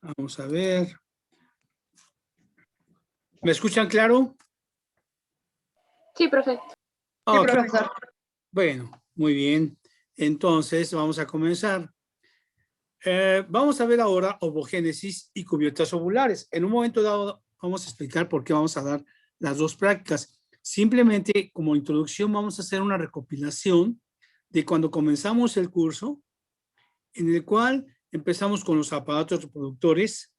Vamos a ver. ¿Me escuchan claro? Sí, profe. Sí, Ok. Profesor. Bueno, muy bien. Entonces, vamos a comenzar. Vamos a ver ahora ovogénesis y cubiertas ovulares. En un momento dado vamos a explicar por qué vamos a dar las dos prácticas. Simplemente como introducción vamos a hacer una recopilación de cuando comenzamos el curso, en el cual empezamos con los aparatos reproductores,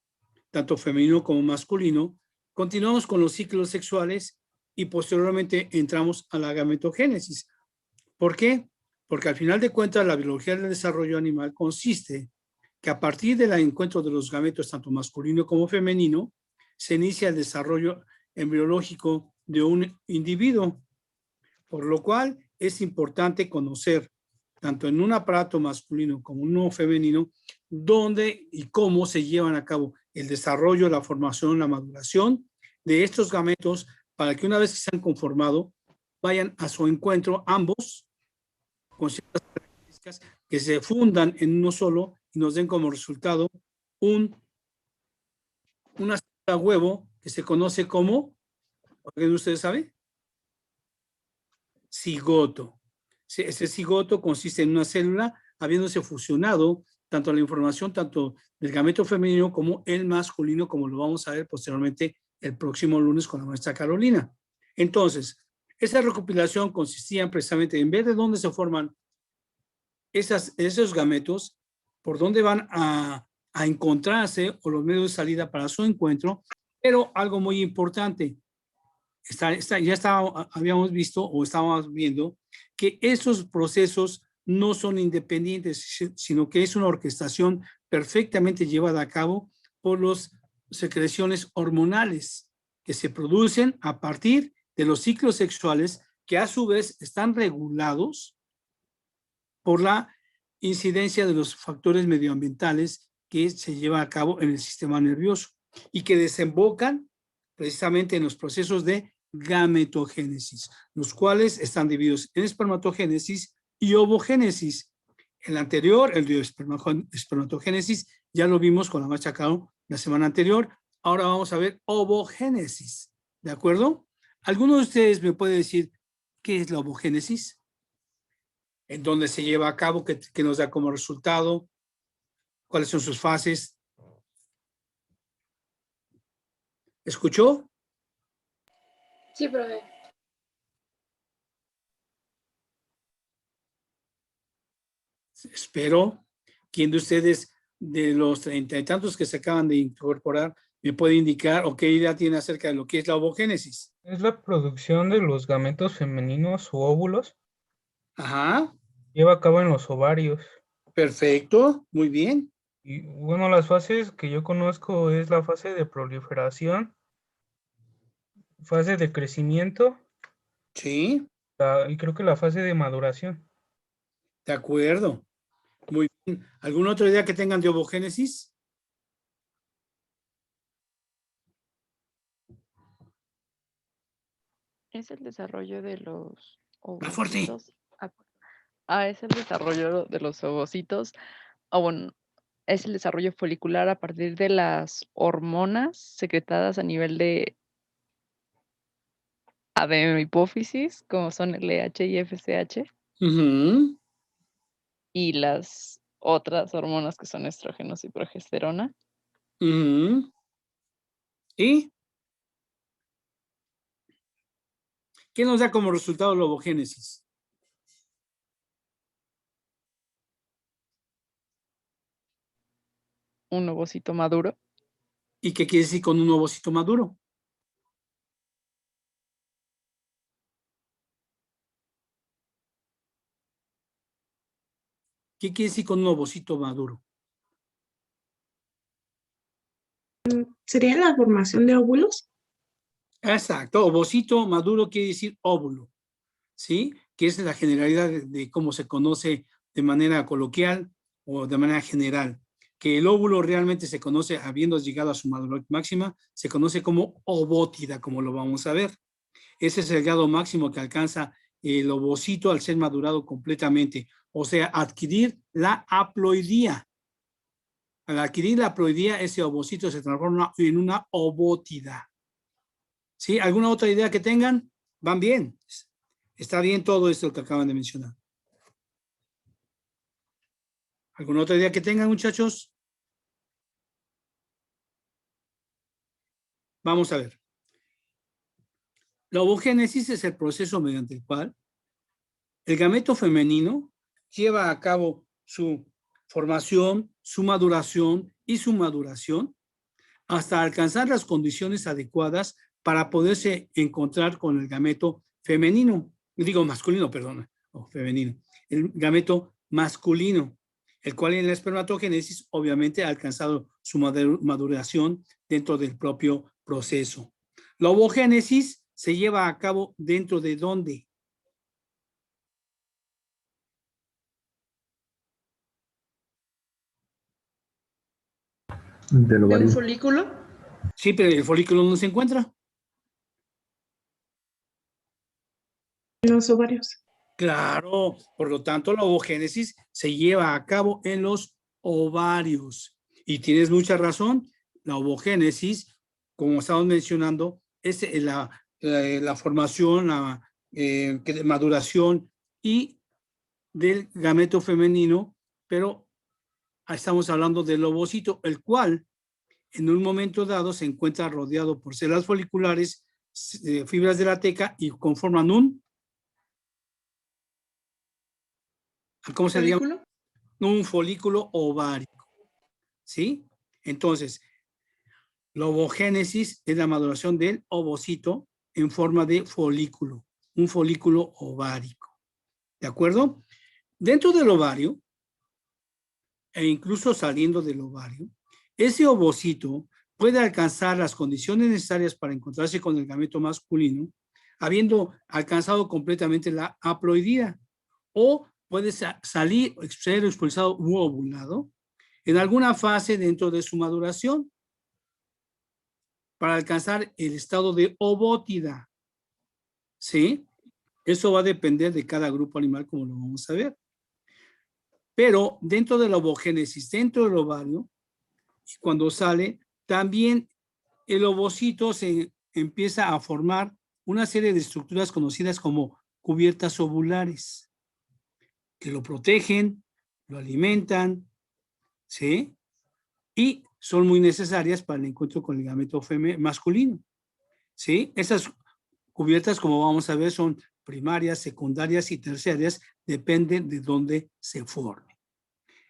tanto femenino como masculino, continuamos con los ciclos sexuales y posteriormente entramos a la gametogénesis. ¿Por qué? Porque al final de cuentas la biología del desarrollo animal consiste que a partir del encuentro de los gametos, tanto masculino como femenino, se inicia el desarrollo embriológico de un individuo, por lo cual es importante conocer, tanto en un aparato masculino como en uno femenino, dónde y cómo se llevan a cabo el desarrollo, la formación, la maduración de estos gametos, para que una vez que se han conformado, vayan a su encuentro ambos con ciertas características que se fundan en uno solo y nos den como resultado una célula huevo que se conoce como, ¿alguien de ustedes sabe? Cigoto. Ese cigoto consiste en una célula habiéndose fusionado tanto la información tanto del gameto femenino como el masculino, como lo vamos a ver posteriormente el próximo lunes con la maestra Carolina. Entonces, esa recopilación consistía precisamente en ver de dónde se forman esos gametos, por dónde van a encontrarse o los medios de salida para su encuentro, pero algo muy importante, habíamos visto o estábamos viendo que esos procesos no son independientes, sino que es una orquestación perfectamente llevada a cabo por las secreciones hormonales que se producen a partir de los ciclos sexuales, que a su vez están regulados por la incidencia de los factores medioambientales que se lleva a cabo en el sistema nervioso y que desembocan precisamente en los procesos de gametogénesis, los cuales están divididos en espermatogénesis y ovogénesis. El anterior, el de espermatogénesis, ya lo vimos con la maestra Caro la semana anterior. Ahora vamos a ver ovogénesis, ¿de acuerdo? ¿Alguno de ustedes me puede decir qué es la ovogénesis? ¿En dónde se lleva a cabo? ¿Qué nos da como resultado? ¿Cuáles son sus fases? ¿Escuchó? Sí, profe. Espero. ¿Quién de ustedes, de los 30 y tantos que se acaban de incorporar, me puede indicar o qué idea tiene acerca de lo que es la ovogénesis? Es la producción de los gametos femeninos u óvulos. Ajá. Lleva a cabo en los ovarios. Perfecto, muy bien. Y bueno, las fases que yo conozco es la fase de proliferación, fase de crecimiento. Sí. Y creo que la fase de maduración. De acuerdo. Muy bien. ¿Alguna otra idea que tengan de ovogénesis? Es el desarrollo de los Más fuerte. ovocitos. Es el desarrollo de los ovocitos. Bueno, es el desarrollo folicular a partir de las hormonas secretadas a nivel de adenohipófisis, como son LH y FSH, y las otras hormonas que son estrógenos y progesterona. ¿Y qué nos da como resultado la ovogénesis? Un ovocito maduro. ¿Y qué quiere decir con un ovocito maduro? ¿Qué quiere decir con un ovocito maduro? ¿Sería la formación de óvulos? Exacto, ovocito maduro quiere decir óvulo, ¿sí? Que es la generalidad de cómo se conoce de manera coloquial o de manera general. Que el óvulo realmente se conoce, habiendo llegado a su madurez máxima, se conoce como ovótida, como lo vamos a ver. Ese es el grado máximo que alcanza el ovocito al ser madurado completamente, o sea, adquirir la haploidía. Al adquirir la haploidía, ese ovocito se transforma en una ovótida. ¿Sí? ¿Alguna otra idea que tengan? ¿Van bien? Está bien todo esto que acaban de mencionar. ¿Alguna otra idea que tengan, muchachos? Vamos a ver. La ovogénesis es el proceso mediante el cual el gameto femenino lleva a cabo su formación, su maduración y su maduración hasta alcanzar las condiciones adecuadas para poderse encontrar con el gameto femenino, digo masculino, perdón, o femenino, el gameto masculino, el cual en la espermatogénesis obviamente ha alcanzado su maduración dentro del propio proceso. La ovogénesis se lleva a cabo dentro de ¿dónde? Del ¿De un ovario. folículo? Sí, pero el folículo no se encuentra. En los ovarios. Claro, por lo tanto, la ovogénesis se lleva a cabo en los ovarios. Y tienes mucha razón, la ovogénesis, como estamos mencionando, es la formación, la maduración y del gameto femenino, pero estamos hablando del ovocito, el cual en un momento dado se encuentra rodeado por células foliculares, fibras de la teca y conforman ¿cómo se llama? ¿Folículo? Un folículo ovárico, ¿sí? Entonces, la ovogénesis es la maduración del ovocito en forma de folículo, un folículo ovárico, ¿de acuerdo? Dentro del ovario, e incluso saliendo del ovario, ese ovocito puede alcanzar las condiciones necesarias para encontrarse con el gameto masculino, habiendo alcanzado completamente la haploidía, o puede salir, ser expulsado u ovulado en alguna fase dentro de su maduración para alcanzar el estado de ovótida. ¿Sí? Eso va a depender de cada grupo animal, como lo vamos a ver. Pero dentro de la ovogénesis, dentro del ovario, cuando sale, también el ovocito se empieza a formar una serie de estructuras conocidas como cubiertas ovulares, que lo protegen, lo alimentan, ¿sí? Y son muy necesarias para el encuentro con el gameto masculino, ¿sí? Esas cubiertas, como vamos a ver, son primarias, secundarias y terciarias, dependen de dónde se forme.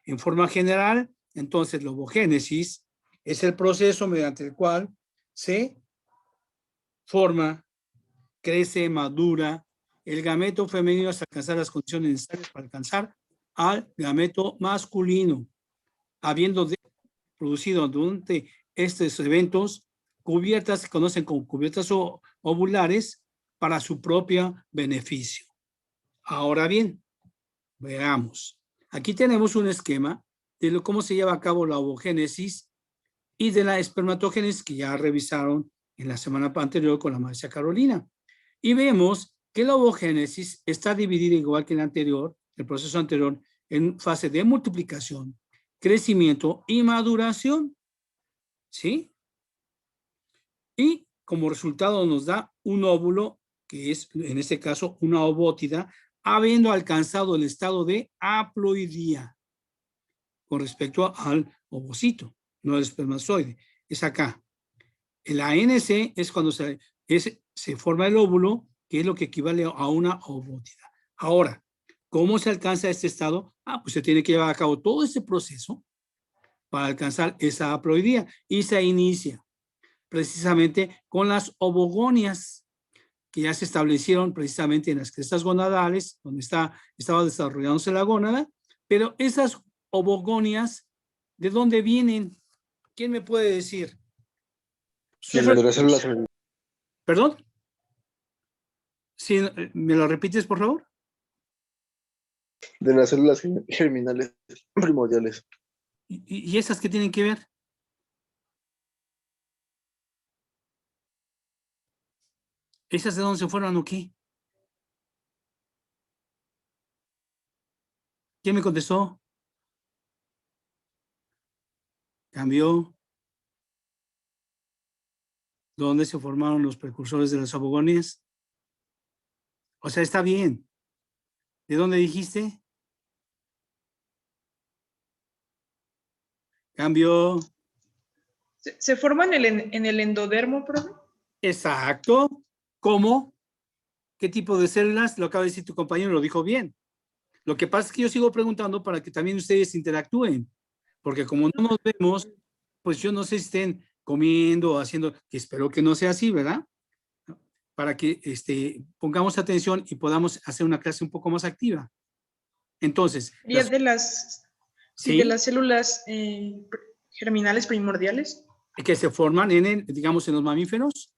En forma general, entonces, la ovogénesis es el proceso mediante el cual se forma, crece, madura el gameto femenino hasta alcanzar las condiciones necesarias para alcanzar al gameto masculino, habiendo producido durante estos eventos cubiertas, se conocen como cubiertas ovulares para su propio beneficio. Ahora bien, veamos. Aquí tenemos un esquema de cómo se lleva a cabo la ovogénesis y de la espermatogénesis que ya revisaron en la semana anterior con la maestra Carolina. Y vemos que la ovogénesis está dividida igual que en el anterior, el proceso anterior, en fase de multiplicación, crecimiento y maduración. ¿Sí? Y como resultado nos da un óvulo, que es en este caso una ovótida, habiendo alcanzado el estado de haploidía con respecto al ovocito, no al espermatozoide. Es acá. El ANC es cuando se forma el óvulo, que es lo que equivale a una ovótida. Ahora, ¿cómo se alcanza este estado? Pues se tiene que llevar a cabo todo este proceso para alcanzar esa haploidía y se inicia precisamente con las ovogonias que ya se establecieron precisamente en las crestas gonadales, donde estaba desarrollándose la gónada, pero esas ovogonias, ¿de dónde vienen? ¿Quién me puede decir? De las células. ¿Perdón? ¿Sí, ¿me lo repites, por favor? De las células germinales primordiales. ¿Y esas qué tienen que ver? ¿Esas de dónde se fueron o qué? ¿Quién me contestó? Cambió. ¿Dónde se formaron los precursores de las obogonias? O sea, está bien. ¿De dónde dijiste? Cambió. ¿Se forma en el endodermo, profe? Exacto. ¿Cómo? ¿Qué tipo de células? Lo acaba de decir tu compañero, lo dijo bien. Lo que pasa es que yo sigo preguntando para que también ustedes interactúen. Porque como no nos vemos, pues yo no sé si estén comiendo o haciendo, que espero que no sea así, ¿verdad? Para que pongamos atención y podamos hacer una clase un poco más activa. Entonces, ¿Sería de las células germinales primordiales? Que se forman digamos, en los mamíferos.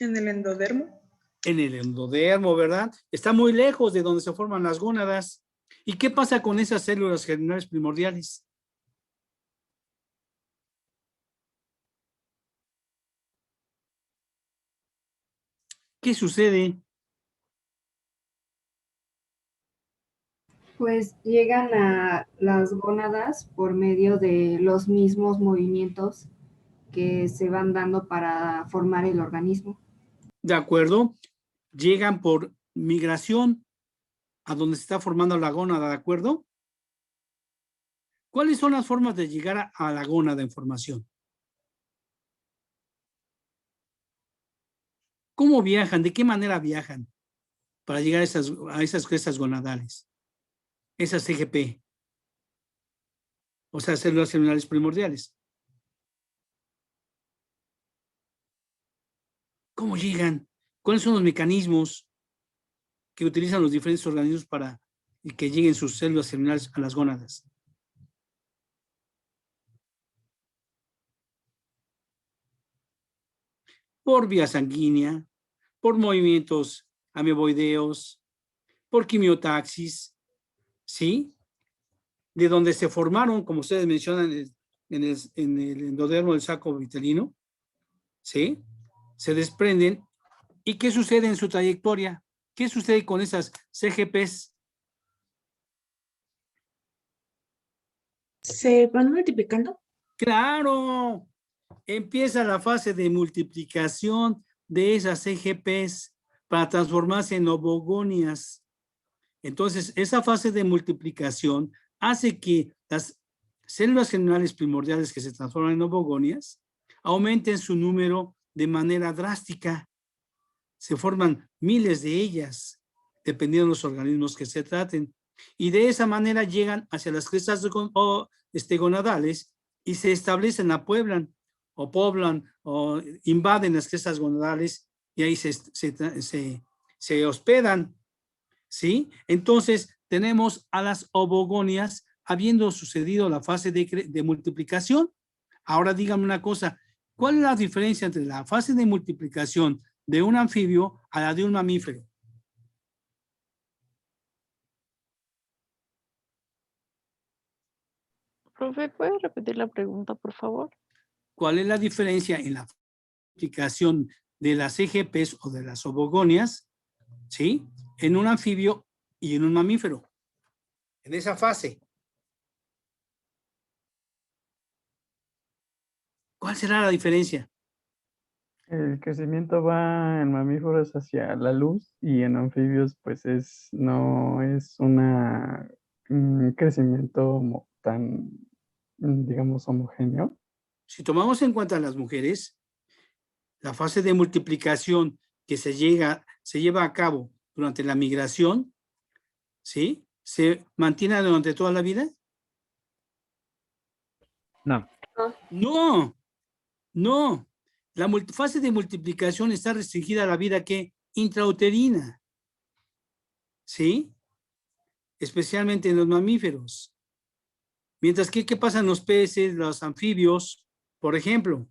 En el endodermo. En el endodermo, ¿verdad? Está muy lejos de donde se forman las gónadas. ¿Y qué pasa con esas células germinales primordiales? ¿Qué sucede? Pues llegan a las gónadas por medio de los mismos movimientos que se van dando para formar el organismo. De acuerdo. Llegan por migración a donde se está formando la gónada, ¿de acuerdo? ¿Cuáles son las formas de llegar a la gónada en formación? ¿Cómo viajan? ¿De qué manera viajan para llegar a esas crestas gonadales? Esas CGP. O sea, células germinales primordiales. ¿Cómo llegan? ¿Cuáles son los mecanismos que utilizan los diferentes organismos para que lleguen sus células germinales a las gónadas? Por vía sanguínea, por movimientos ameboideos, por quimiotaxis, ¿sí? De donde se formaron, como ustedes mencionan, en el endodermo del saco vitelino, ¿sí? Se desprenden. ¿Y qué sucede en su trayectoria? ¿Qué sucede con esas CGPs? ¿Se van multiplicando? ¡Claro! Empieza la fase de multiplicación de esas CGPs para transformarse en obogonias. Entonces, esa fase de multiplicación hace que las células germinales primordiales que se transforman en obogonias aumenten su número de manera drástica. Se forman miles de ellas, dependiendo de los organismos que se traten. Y de esa manera llegan hacia las crestas gonadales y se establecen, poblan o invaden las crestas gonadales y ahí se hospedan, ¿sí? Entonces tenemos a las obogonias habiendo sucedido la fase de multiplicación. Ahora díganme una cosa, ¿cuál es la diferencia entre la fase de multiplicación de un anfibio a la de un mamífero? Profe, ¿puede repetir la pregunta, por favor? ¿Cuál es la diferencia en la multiplicación de las CGPs o de las obogonias, ¿sí? En un anfibio y en un mamífero. En esa fase. ¿Cuál será la diferencia? El crecimiento va en mamíferos hacia la luz y en anfibios pues no es un crecimiento tan, digamos, homogéneo. Si tomamos en cuenta a las mujeres, la fase de multiplicación que se lleva a cabo durante la migración, ¿sí? ¿Se mantiene durante toda la vida? No. No. La fase de multiplicación está restringida a la vida intrauterina, ¿sí? Especialmente en los mamíferos. Mientras que, ¿qué pasa en los peces, los anfibios? Por ejemplo,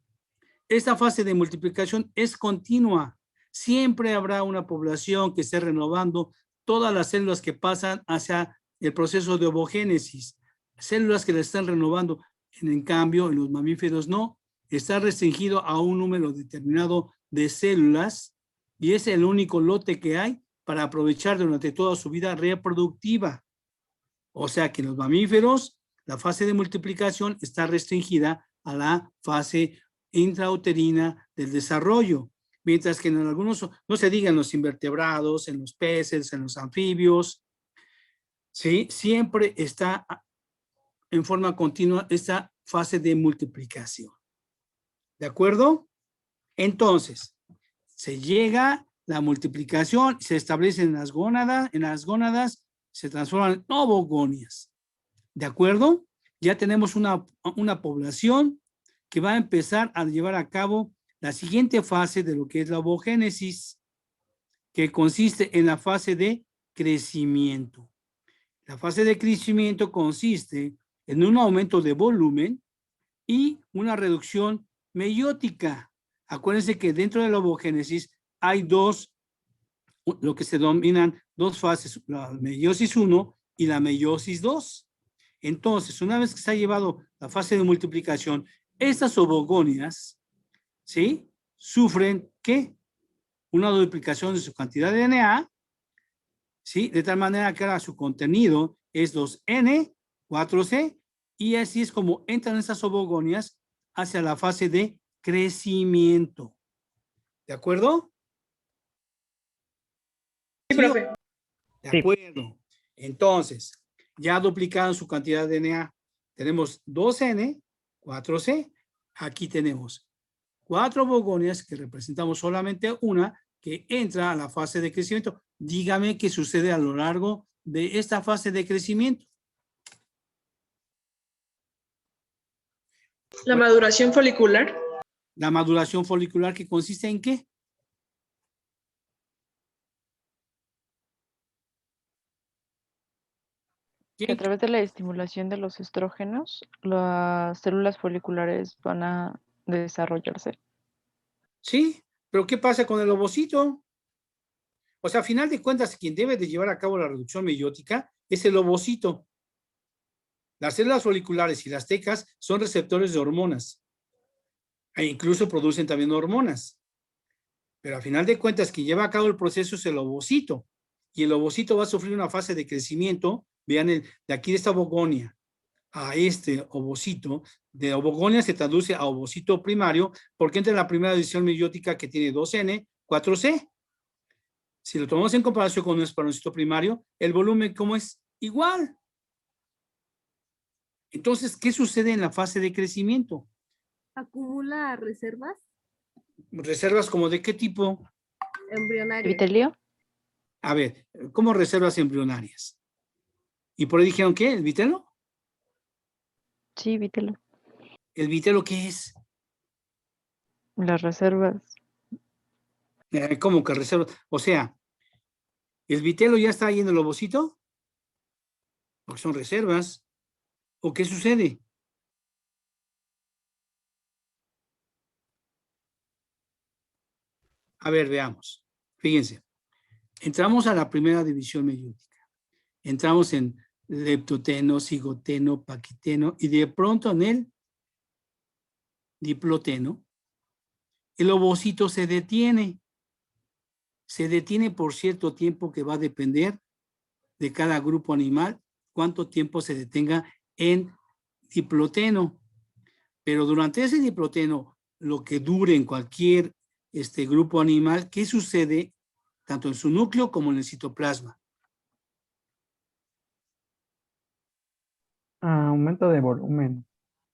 esta fase de multiplicación es continua. Siempre habrá una población que esté renovando todas las células que pasan hacia el proceso de ovogénesis. Células que la están renovando. En cambio, en los mamíferos no. Está restringido a un número determinado de células y es el único lote que hay para aprovechar durante toda su vida reproductiva. O sea que en los mamíferos la fase de multiplicación está restringida a la fase intrauterina del desarrollo, mientras que en algunos, no se diga en los invertebrados, en los peces, en los anfibios, ¿sí? Siempre está en forma continua esta fase de multiplicación. ¿De acuerdo? Entonces, se llega la multiplicación, se establece en las gónadas se transforman en ovogonias. ¿De acuerdo? Ya tenemos una población que va a empezar a llevar a cabo la siguiente fase de lo que es la ovogénesis, que consiste en la fase de crecimiento. La fase de crecimiento consiste en un aumento de volumen y una reducción meiótica. Acuérdense que dentro de la ovogénesis hay lo que se denominan dos fases, la meiosis 1 y la meiosis 2. Entonces, una vez que se ha llevado la fase de multiplicación, estas ovogonias, ¿sí? Sufren, ¿qué? Una duplicación de su cantidad de DNA, ¿sí? De tal manera que ahora su contenido es 2N, 4C, y así es como entran estas ovogonias hacia la fase de crecimiento. ¿De acuerdo? Sí, profe. De acuerdo. Entonces, ya duplicaron su cantidad de DNA. Tenemos 2N, 4C. Aquí tenemos 4 ovogonias que representamos solamente una que entra a la fase de crecimiento. Dígame qué sucede a lo largo de esta fase de crecimiento. La maduración folicular. La maduración folicular, que consiste en ¿qué? Que a través de la estimulación de los estrógenos, las células foliculares van a desarrollarse. Sí, pero ¿qué pasa con el ovocito? O sea, a final de cuentas, quien debe de llevar a cabo la reducción meiótica es el ovocito. Las células foliculares y las tecas son receptores de hormonas. E incluso producen también hormonas. Pero a final de cuentas, quien lleva a cabo el proceso es el ovocito. Y el ovocito va a sufrir una fase de crecimiento. Vean, de aquí de esta ovogonia a este ovocito, de ovogonia se traduce a ovocito primario, porque entra en la primera división meiótica que tiene 2N, 4C. Si lo tomamos en comparación con un espermacito primario, el volumen, ¿cómo es? Igual. Entonces, ¿qué sucede en la fase de crecimiento? ¿Acumula reservas ¿Reservas como de qué tipo? embrionarias? ¿Vitelio? A ver, ¿cómo reservas embrionarias? ¿Y por ahí dijeron qué? ¿El vitelo? Sí, vitelio. ¿El vitelo qué es? Las reservas. ¿Cómo que reserva? O sea, ¿el vitelo ya está ahí en el ovocito? Porque son reservas. ¿O qué sucede? A ver, veamos. Fíjense. Entramos a la primera división meiótica. Entramos en leptoteno, cigoteno, paquiteno y de pronto en el diploteno, el ovocito se detiene. Se detiene por cierto tiempo que va a depender de cada grupo animal, cuánto tiempo se detenga en diploteno. Pero durante ese diploteno, lo que dure en cualquier grupo animal, ¿qué sucede tanto en su núcleo como en el citoplasma? Aumento de volumen.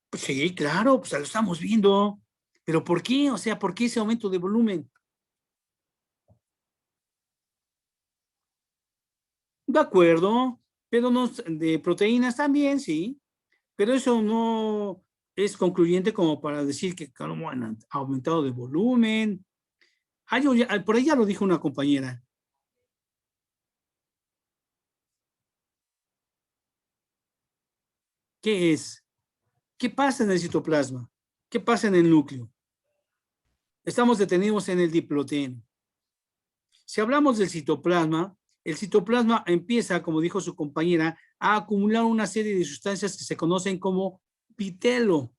Pues sí, claro, pues lo estamos viendo. ¿Pero por qué? O sea, ¿por qué ese aumento de volumen? De acuerdo, pero no, de proteínas también, sí. Pero eso no es concluyente como para decir que claro, han aumentado de volumen. Por ahí ya lo dijo una compañera. ¿Qué es? ¿Qué pasa en el citoplasma? ¿Qué pasa en el núcleo? Estamos detenidos en el diploteno. Si hablamos del citoplasma, el citoplasma empieza, como dijo su compañera, a acumular una serie de sustancias que se conocen como vitelo.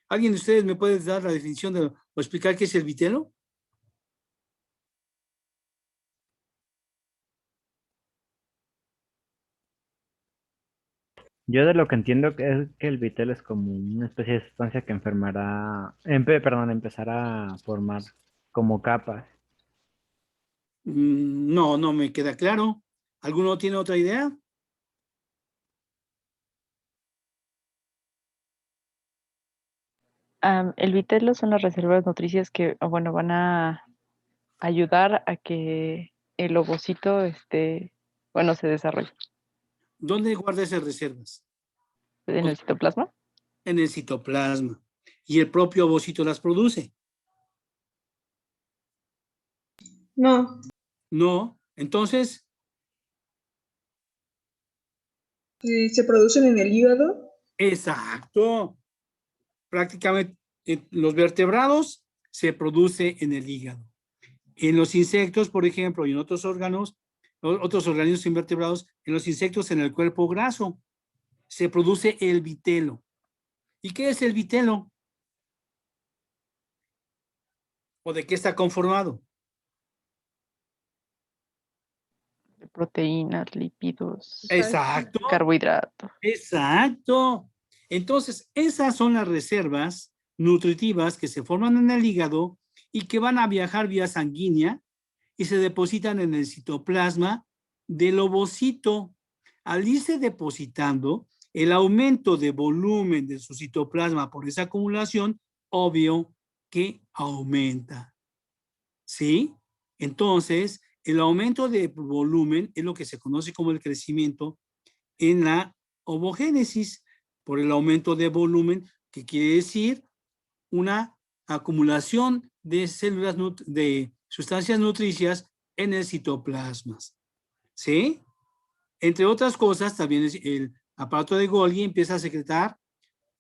¿Alguien de ustedes me puede dar la definición o explicar qué es el vitelo? Yo de lo que entiendo es que el vitelo es como una especie de sustancia que empezará a formar como capas. No, no me queda claro. ¿Alguno tiene otra idea? El vitelo son las reservas nutricias que, bueno, van a ayudar a que el ovocito, bueno, se desarrolle ¿Dónde guarda esas reservas? en el citoplasma. En el citoplasma. Y el propio ovocito las produce. No, No. Entonces, se producen en el hígado. exacto. Prácticamente los vertebrados se produce en el hígado. En los insectos, por ejemplo, y en otros órganos, otros organismos invertebrados, en los insectos en el cuerpo graso, se produce el vitelo. ¿Y qué es el vitelo? ¿O de qué está conformado? Proteínas, lípidos, Exacto. carbohidratos. Exacto. Entonces, esas son las reservas nutritivas que se forman en el hígado y que van a viajar vía sanguínea y se depositan en el citoplasma del ovocito. Al irse depositando, el aumento de volumen de su citoplasma por esa acumulación, obvio que aumenta. ¿Sí? Entonces, el aumento de volumen es lo que se conoce como el crecimiento en la ovogénesis, por el aumento de volumen, que quiere decir una acumulación de células, de sustancias nutricias en el citoplasma. ¿Sí? Entre otras cosas, también el aparato de Golgi empieza a secretar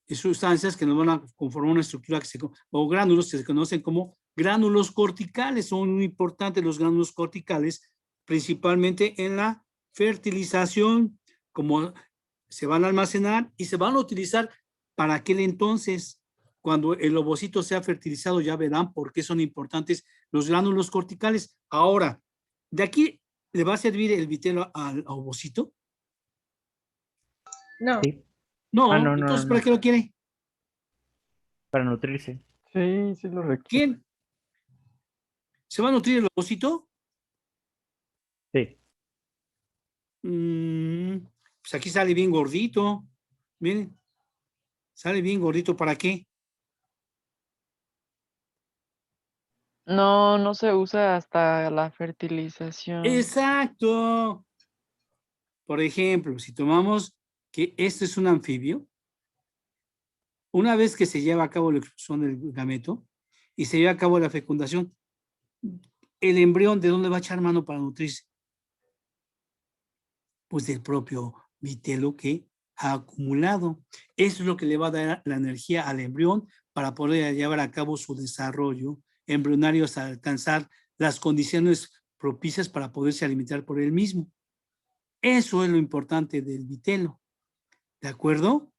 sustancias que nos van a conformar una estructura o gránulos que se conocen como gránulos corticales. Son muy importantes los gránulos corticales, principalmente en la fertilización, como se van a almacenar y se van a utilizar para aquel entonces. Cuando el ovocito sea fertilizado, ya verán por qué son importantes los gránulos corticales. Ahora, de aquí le va a servir el vitelo al ovocito. No. Sí. No, No, entonces, no. ¿para qué lo quiere? Para nutrirse. Sí, sí lo requiere. ¿Quién? ¿Se va a nutrir el ovocito? Sí. Pues aquí sale bien gordito. Miren, sale bien gordito. ¿Para qué? No, no se usa hasta la fertilización. Exacto. Por ejemplo, si tomamos que este es un anfibio, una vez que se lleva a cabo la expulsión del gameto y se lleva a cabo la fecundación, el embrión, ¿de dónde va a echar mano para nutrirse? Pues del propio vitelo que ha acumulado. Eso es lo que le va a dar la energía al embrión para poder llevar a cabo su desarrollo embrionario hasta alcanzar las condiciones propicias para poderse alimentar por él mismo. Eso es lo importante del vitelo. ¿De acuerdo?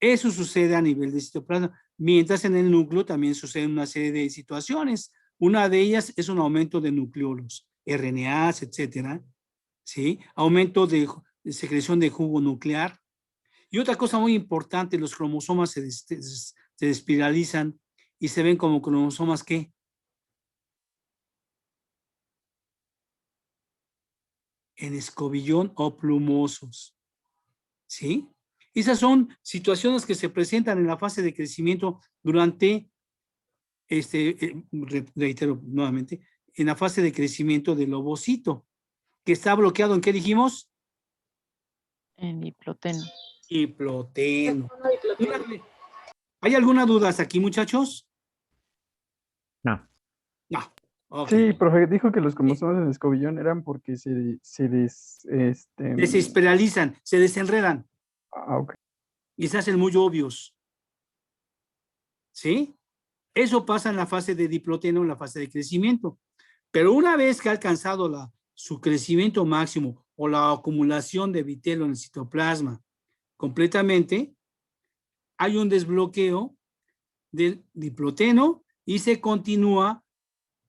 Eso sucede a nivel de citoplasma, mientras en el núcleo también suceden una serie de situaciones. Una de ellas es un aumento de nucleolos, RNAs, etcétera, ¿sí? Aumento de secreción de jugo nuclear. Y otra cosa muy importante, los cromosomas se despiralizan y se ven como cromosomas ¿qué? En escobillón o plumosos, ¿sí? Esas son situaciones que se presentan en la fase de crecimiento durante, reitero nuevamente, en la fase de crecimiento del ovocito, que está bloqueado en ¿qué dijimos? En diploteno. Diploteno. ¿Hay alguna duda hasta aquí, muchachos? No. No. Okay. Sí, profe, dijo que los cromosomas en el escobillón eran porque se desesperalizan, se desenredan. Ah, ok. Y se hacen muy obvios. ¿Sí? Eso pasa en la fase de diploteno, en la fase de crecimiento. Pero una vez que ha alcanzado su crecimiento máximo o la acumulación de vitelo en el citoplasma completamente, hay un desbloqueo del diploteno y se continúa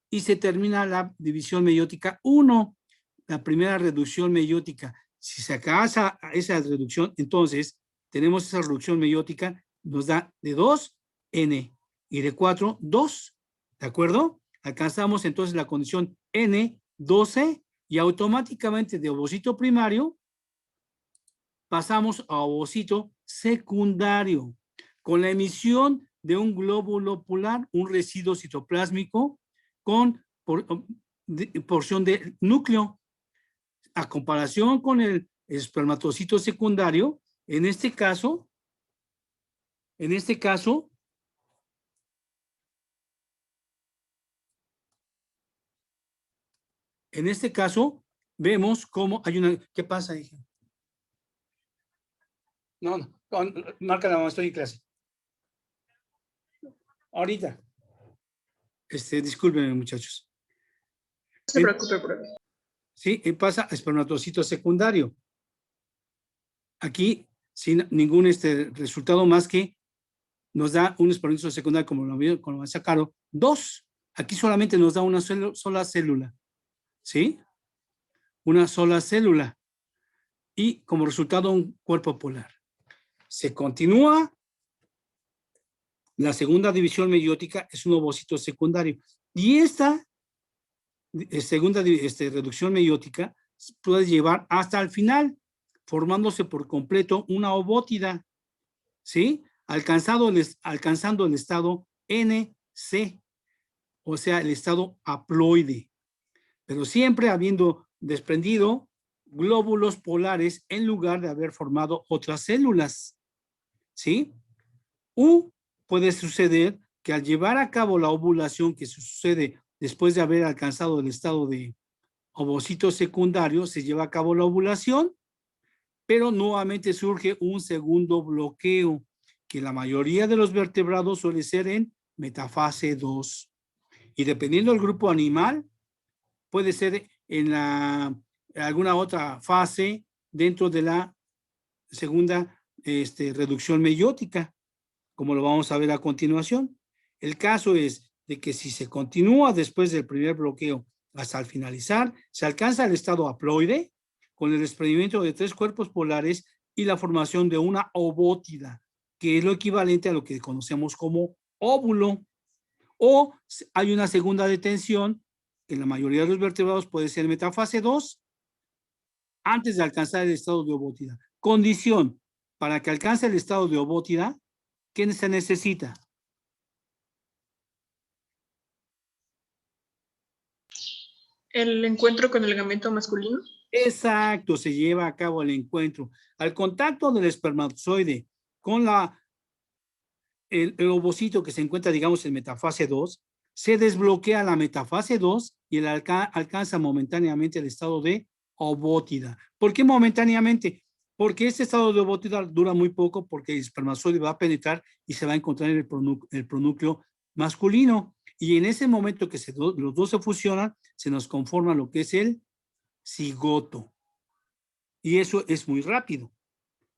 y se termina la división meiótica 1, la primera reducción meiótica. Si se acaba esa reducción, entonces tenemos esa reducción meiótica, nos da de 2, N, y de 4, 2, ¿de acuerdo? Alcanzamos entonces la condición N, 12, y automáticamente de ovocito primario pasamos a ovocito secundario, con la emisión de un glóbulo polar, un residuo citoplásmico con porción de núcleo. A comparación con el espermatocito secundario, en este caso, vemos cómo hay una... ¿Qué pasa, hija? No, marca la mamá, estoy en clase. Ahorita. Discúlpenme, muchachos. No se preocupe, profe. Sí, pasa a espermatocito secundario. Aquí, sin ningún resultado más que nos da un espermatocito secundario, como lo sacaron, 2. Aquí solamente nos da una sola célula. ¿Sí? Una sola célula. Y como resultado, un cuerpo polar. Se continúa. La segunda división meiótica es un ovocito secundario. Y esta segunda reducción meiótica puede llevar hasta el final, formándose por completo una ovótida, ¿sí? Alcanzando el estado NC, o sea, el estado haploide, pero siempre habiendo desprendido glóbulos polares en lugar de haber formado otras células, ¿sí? Puede suceder que al llevar a cabo la ovulación que sucede después de haber alcanzado el estado de ovocito secundario, se lleva a cabo la ovulación, pero nuevamente surge un segundo bloqueo, que la mayoría de los vertebrados suele ser en metafase 2. Y dependiendo del grupo animal, puede ser en alguna otra fase dentro de la segunda reducción meiótica, como lo vamos a ver a continuación. El caso es de que si se continúa después del primer bloqueo hasta el finalizar, se alcanza el estado haploide con el desprendimiento de 3 cuerpos polares y la formación de una ovótida, que es lo equivalente a lo que conocemos como óvulo. O hay una segunda detención, que en la mayoría de los vertebrados puede ser metafase 2, antes de alcanzar el estado de ovótida. Condición, para que alcance el estado de ovótida, ¿qué se necesita? ¿El encuentro con el gamento masculino? Exacto, se lleva a cabo el encuentro. Al contacto del espermatozoide con el ovocito que se encuentra, digamos, en metafase 2, se desbloquea la metafase 2 y el alcanza momentáneamente el estado de ovótida. ¿Por qué momentáneamente? Porque este estado de ovótida dura muy poco, porque el espermatozoide va a penetrar y se va a encontrar en el pronúcleo masculino. Y en ese momento que los dos se fusionan, se nos conforma lo que es el cigoto. Y eso es muy rápido.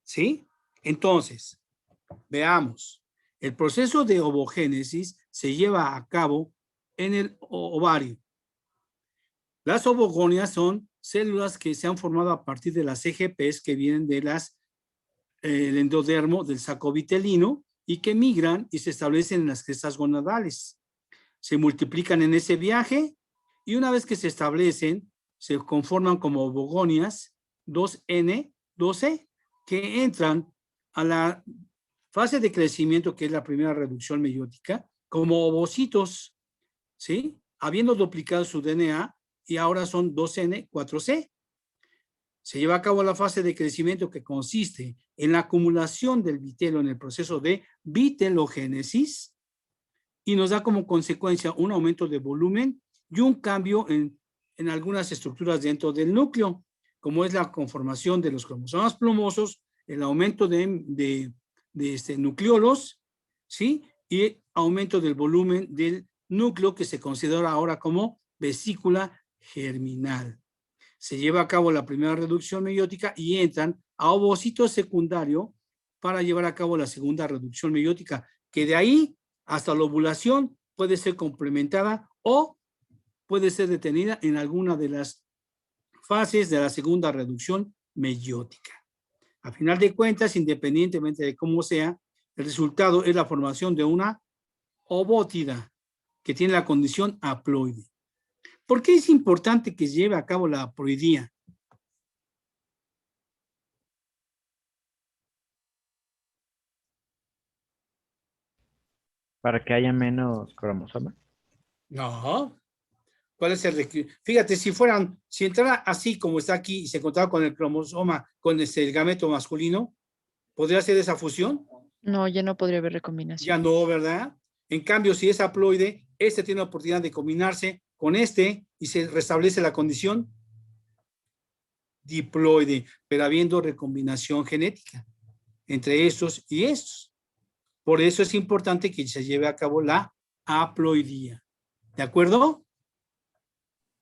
¿Sí? Entonces, veamos. El proceso de ovogénesis se lleva a cabo en el ovario. Las ovogonias son células que se han formado a partir de las CGPs que vienen de el endodermo del saco vitelino y que migran y se establecen en las crestas gonadales. Se multiplican en ese viaje y una vez que se establecen, se conforman como ovogonias 2N, 12, que entran a la fase de crecimiento, que es la primera reducción meiótica, como ovocitos, ¿sí? Habiendo duplicado su DNA y ahora son 2N, 4C. Se lleva a cabo la fase de crecimiento que consiste en la acumulación del vitelo en el proceso de vitelogénesis y nos da como consecuencia un aumento de volumen y un cambio en algunas estructuras dentro del núcleo, como es la conformación de los cromosomas plumosos, el aumento de nucleolos, ¿sí? Y aumento del volumen del núcleo que se considera ahora como vesícula germinal. Se lleva a cabo la primera reducción meiótica y entran a ovocito secundario para llevar a cabo la segunda reducción meiótica, que de ahí hasta la ovulación puede ser complementada o puede ser detenida en alguna de las fases de la segunda reducción meiótica. A final de cuentas, independientemente de cómo sea, el resultado es la formación de una ovótida que tiene la condición haploide. ¿Por qué es importante que se lleve a cabo la haploidía? Para que haya menos cromosomas. No. ¿Cuál es el requisito? Fíjate, si entrara así como está aquí y se encontraba con el cromosoma, con el gameto masculino, ¿podría hacer esa fusión? No, ya no podría haber Ya recombinación. no, ¿verdad? En cambio, si es haploide, este tiene la oportunidad de combinarse con este y se restablece la condición diploide, pero habiendo recombinación genética entre estos y estos. Por eso es importante que se lleve a cabo la haploidía. ¿De acuerdo?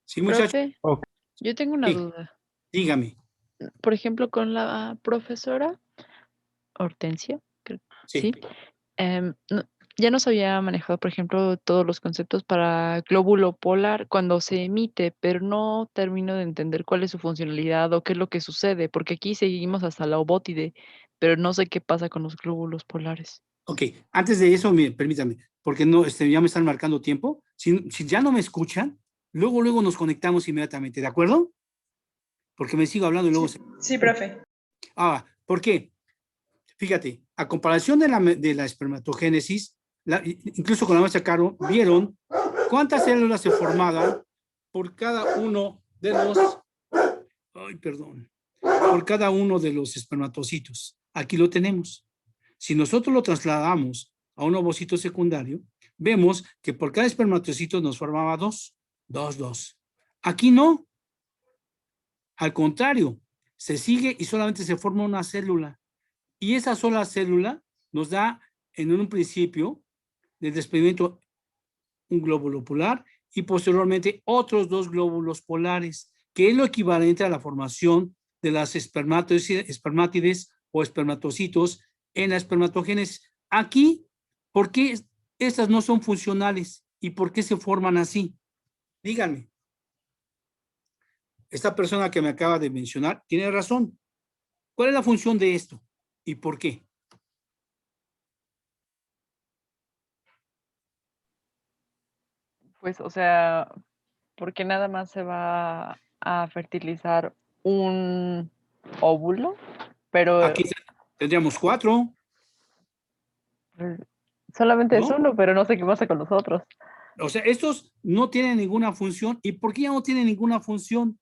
Sí, muchachos. Profe, Ok. yo tengo una Sí. duda. Dígame. Por ejemplo, con la profesora Hortensia, Sí. ¿sí? Ya nos había manejado, por ejemplo, todos los conceptos para glóbulo polar cuando se emite, pero no termino de entender cuál es su funcionalidad o qué es lo que sucede, porque aquí seguimos hasta la ovótide, pero no sé qué pasa con los glóbulos polares. Ok, antes de eso, permítame, porque no, ya me están marcando tiempo. Si ya no me escuchan, luego nos conectamos inmediatamente, ¿de acuerdo? Porque me sigo hablando y luego... Sí, profe. ¿Por qué? Fíjate, a comparación de la espermatogénesis, incluso con la maestra Caro, vieron cuántas células se formaban por cada uno de los... por cada uno de los espermatocitos. Aquí lo tenemos. Si nosotros lo trasladamos a un ovocito secundario, vemos que por cada espermatocito nos formaba dos. Aquí no. Al contrario, se sigue y solamente se forma una célula. Y esa sola célula nos da en un principio del desprendimiento un glóbulo polar y posteriormente otros dos glóbulos polares, que es lo equivalente a la formación de las espermátides o espermatocitos en la espermatogénesis. Aquí, ¿por qué estas no son funcionales y por qué se forman así? Díganme. Esta persona que me acaba de mencionar tiene razón. ¿Cuál es la función de esto y por qué? Pues, o sea, porque nada más se va a fertilizar un óvulo, pero Aquí tendríamos 4. pues, solamente es ¿No? uno, pero no sé qué pasa con los otros. O sea, estos no tienen ninguna función. ¿Y por qué ya no tienen ninguna función?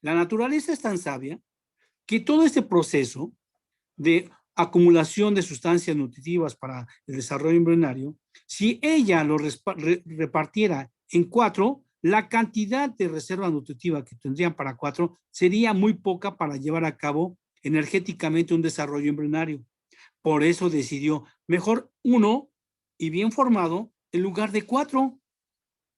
La naturaleza es tan sabia que todo este proceso de acumulación de sustancias nutritivas para el desarrollo embrionario, si ella lo repartiera en 4, la cantidad de reserva nutritiva que tendrían para 4 sería muy poca para llevar a cabo energéticamente un desarrollo embrionario. Por eso decidió mejor 1 y bien formado en lugar de 4,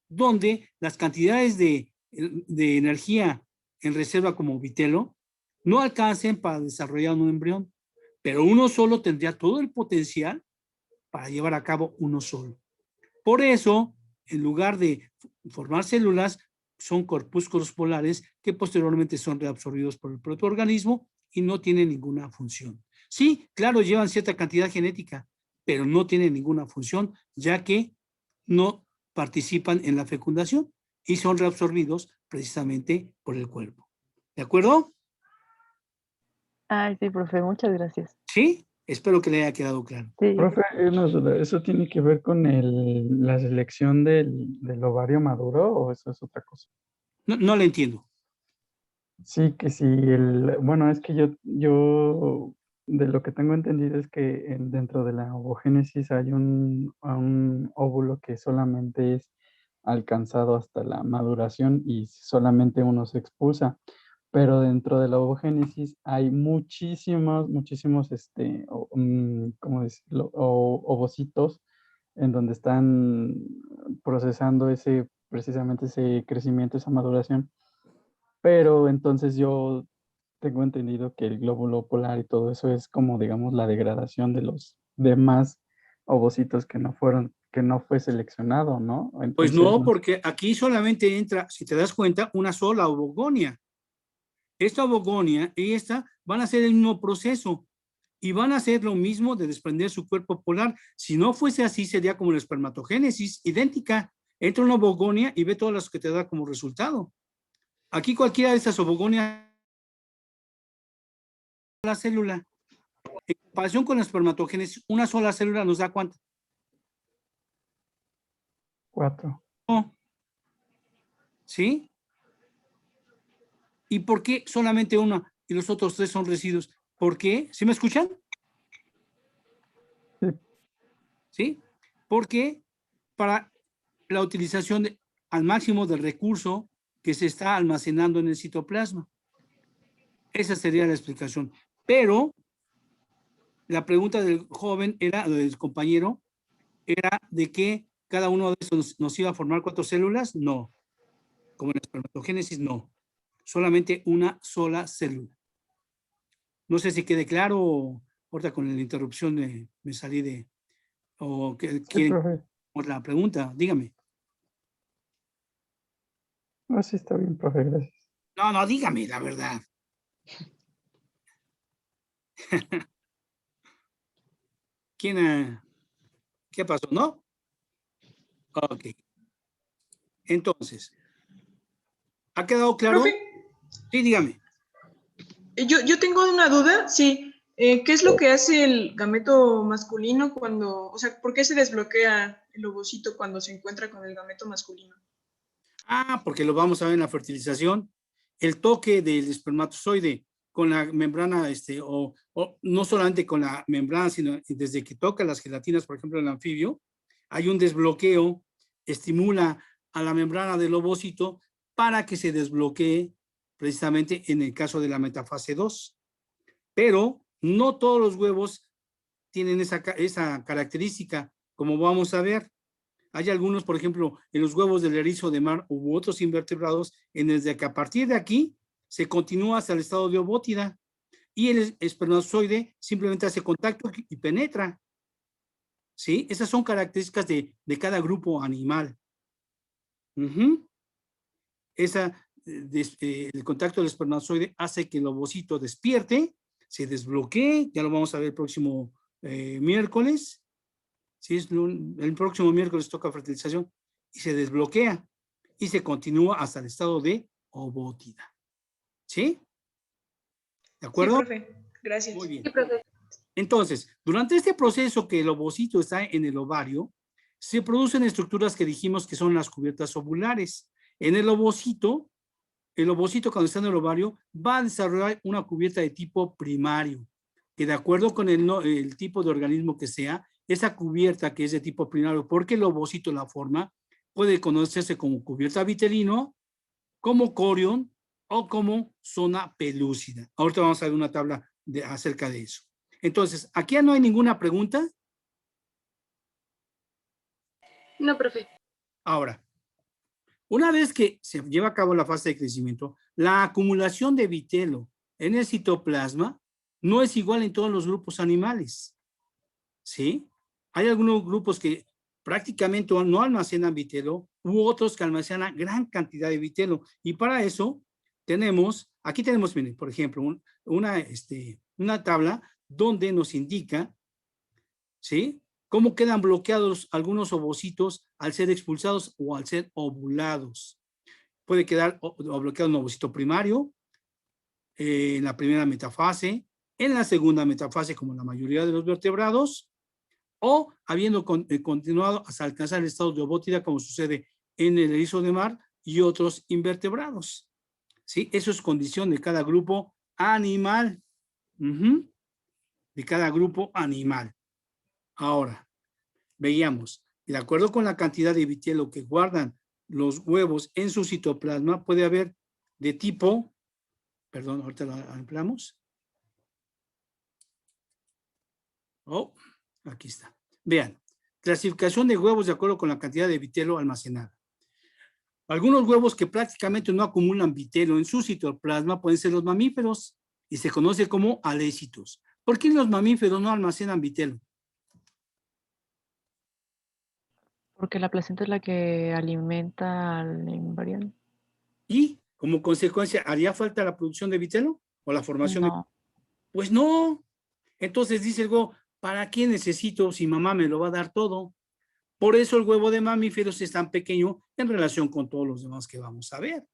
donde las cantidades de energía en reserva como vitelo no alcancen para desarrollar un embrión, pero uno solo tendría todo el potencial para llevar a cabo uno solo. Por eso, en lugar de formar células, son corpúsculos polares que posteriormente son reabsorbidos por el protoorganismo y no tienen ninguna función. Sí, claro, llevan cierta cantidad genética, pero no tienen ninguna función, ya que no participan en la fecundación y son reabsorbidos precisamente por el cuerpo. ¿De acuerdo? Ay, sí, profe, muchas gracias. Sí, espero que le haya quedado claro. Sí. Profe, una duda, ¿eso tiene que ver con la selección del ovario maduro o eso es otra cosa? No le entiendo. Sí, que sí, bueno, es que yo de lo que tengo entendido es que dentro de la ovogénesis hay un óvulo que solamente es alcanzado hasta la maduración y solamente uno se expulsa, pero dentro de la ovogénesis hay muchísimos, ¿cómo decirlo? Ovocitos en donde están procesando precisamente ese crecimiento, esa maduración. Pero entonces yo tengo entendido que el glóbulo polar y todo eso es como, digamos, la degradación de los demás ovocitos que no fue seleccionado, ¿no? Pues Entonces, no, porque aquí solamente entra, si te das cuenta, una sola ovogonia. esta ovogonia y esta van a hacer el mismo proceso y van a hacer lo mismo de desprender su cuerpo polar. Si no fuese así, sería como la espermatogénesis, idéntica. Entra una ovogonia y ve todas las que te da como resultado. Aquí cualquiera de estas ovogonias, la célula, en comparación con la espermatogénesis, una sola célula nos da ¿cuánto? 4. ¿Sí? ¿Y por qué solamente una y los otros 3 son residuos? ¿Por qué? ¿Sí me escuchan? Sí. ¿Sí? Porque para la utilización al máximo del recurso que se está almacenando en el citoplasma. Esa sería la explicación. Pero la pregunta del joven era, del compañero, era de que cada uno de esos nos iba a formar 4 células. No. Como en la espermatogénesis, no. Solamente una sola célula. No sé si quede claro o ahorita con la interrupción me salí de... o que Sí, quieren profe. por la pregunta, dígame. No, sí está bien, profe, gracias. No, no, dígame la verdad. ¿Qué pasó? ¿No? Ok. Entonces, ¿ha quedado claro? Profe, Sí, dígame. yo tengo una duda, sí. ¿Qué es lo que hace el gameto masculino cuando, o sea, por qué se desbloquea el ovocito cuando se encuentra con el gameto masculino? Porque lo vamos a ver en la fertilización. El toque del espermatozoide con la membrana, o no solamente con la membrana, sino desde que toca las gelatinas, por ejemplo, el anfibio, hay un desbloqueo, estimula a la membrana del ovocito para que se desbloquee precisamente en el caso de la metafase 2. Pero no todos los huevos tienen esa característica, como vamos a ver. Hay algunos, por ejemplo, en los huevos del erizo de mar u otros invertebrados, en el de que a partir de aquí se continúa hasta el estado de ovótida y el espermatozoide simplemente hace contacto y penetra. ¿Sí? Esas son características de cada grupo animal. El contacto del espermatozoide hace que el ovocito despierte, se desbloquee, ya lo vamos a ver el próximo miércoles. Si es el próximo miércoles toca fertilización y se desbloquea y se continúa hasta el estado de ovótida. ¿Sí? ¿De acuerdo? Sí, profe. Gracias. Muy bien. Sí, profe. Entonces, durante este proceso que el ovocito está en el ovario, se producen estructuras que dijimos que son las cubiertas ovulares. En el ovocito cuando está en el ovario va a desarrollar una cubierta de tipo primario, que de acuerdo con el tipo de organismo que sea, esa cubierta que es de tipo primario, porque el ovocito la forma, puede conocerse como cubierta vitelino, como corión o como zona pelúcida. Ahorita vamos a ver una tabla acerca de eso. Entonces, ¿aquí ya no hay ninguna pregunta? No, profe. Ahora, una vez que se lleva a cabo la fase de crecimiento, la acumulación de vitelo en el citoplasma no es igual en todos los grupos animales. ¿Sí? Hay algunos grupos que prácticamente no almacenan vitelo u otros que almacenan gran cantidad de vitelo. Y para eso aquí tenemos, miren, por ejemplo, una tabla donde nos indica, ¿sí? Cómo quedan bloqueados algunos ovocitos al ser expulsados o al ser ovulados. Puede quedar bloqueado un ovocito primario, en la primera metafase, en la segunda metafase, como la mayoría de los vertebrados, o habiendo continuado hasta alcanzar el estado de ovótida, como sucede en el erizo de mar y otros invertebrados. ¿Sí? Eso es condición de cada grupo animal. De cada grupo animal. Ahora, veíamos, de acuerdo con la cantidad de vitelo que guardan los huevos en su citoplasma, puede haber de tipo, perdón, ahorita lo ampliamos. Aquí está. Vean, clasificación de huevos de acuerdo con la cantidad de vitelo almacenada. Algunos huevos que prácticamente no acumulan vitelo en su citoplasma pueden ser los mamíferos y se conoce como alécitos. ¿Por qué los mamíferos no almacenan vitelo? Porque la placenta es la que alimenta al embrión. Y Como consecuencia, ¿haría falta la producción de vitelo o la formación de? No. Pues no. Entonces dice el huevo, ¿para qué necesito si mamá me lo va a dar todo? Por eso el huevo de mamíferos es tan pequeño en relación con todos los demás que vamos a ver,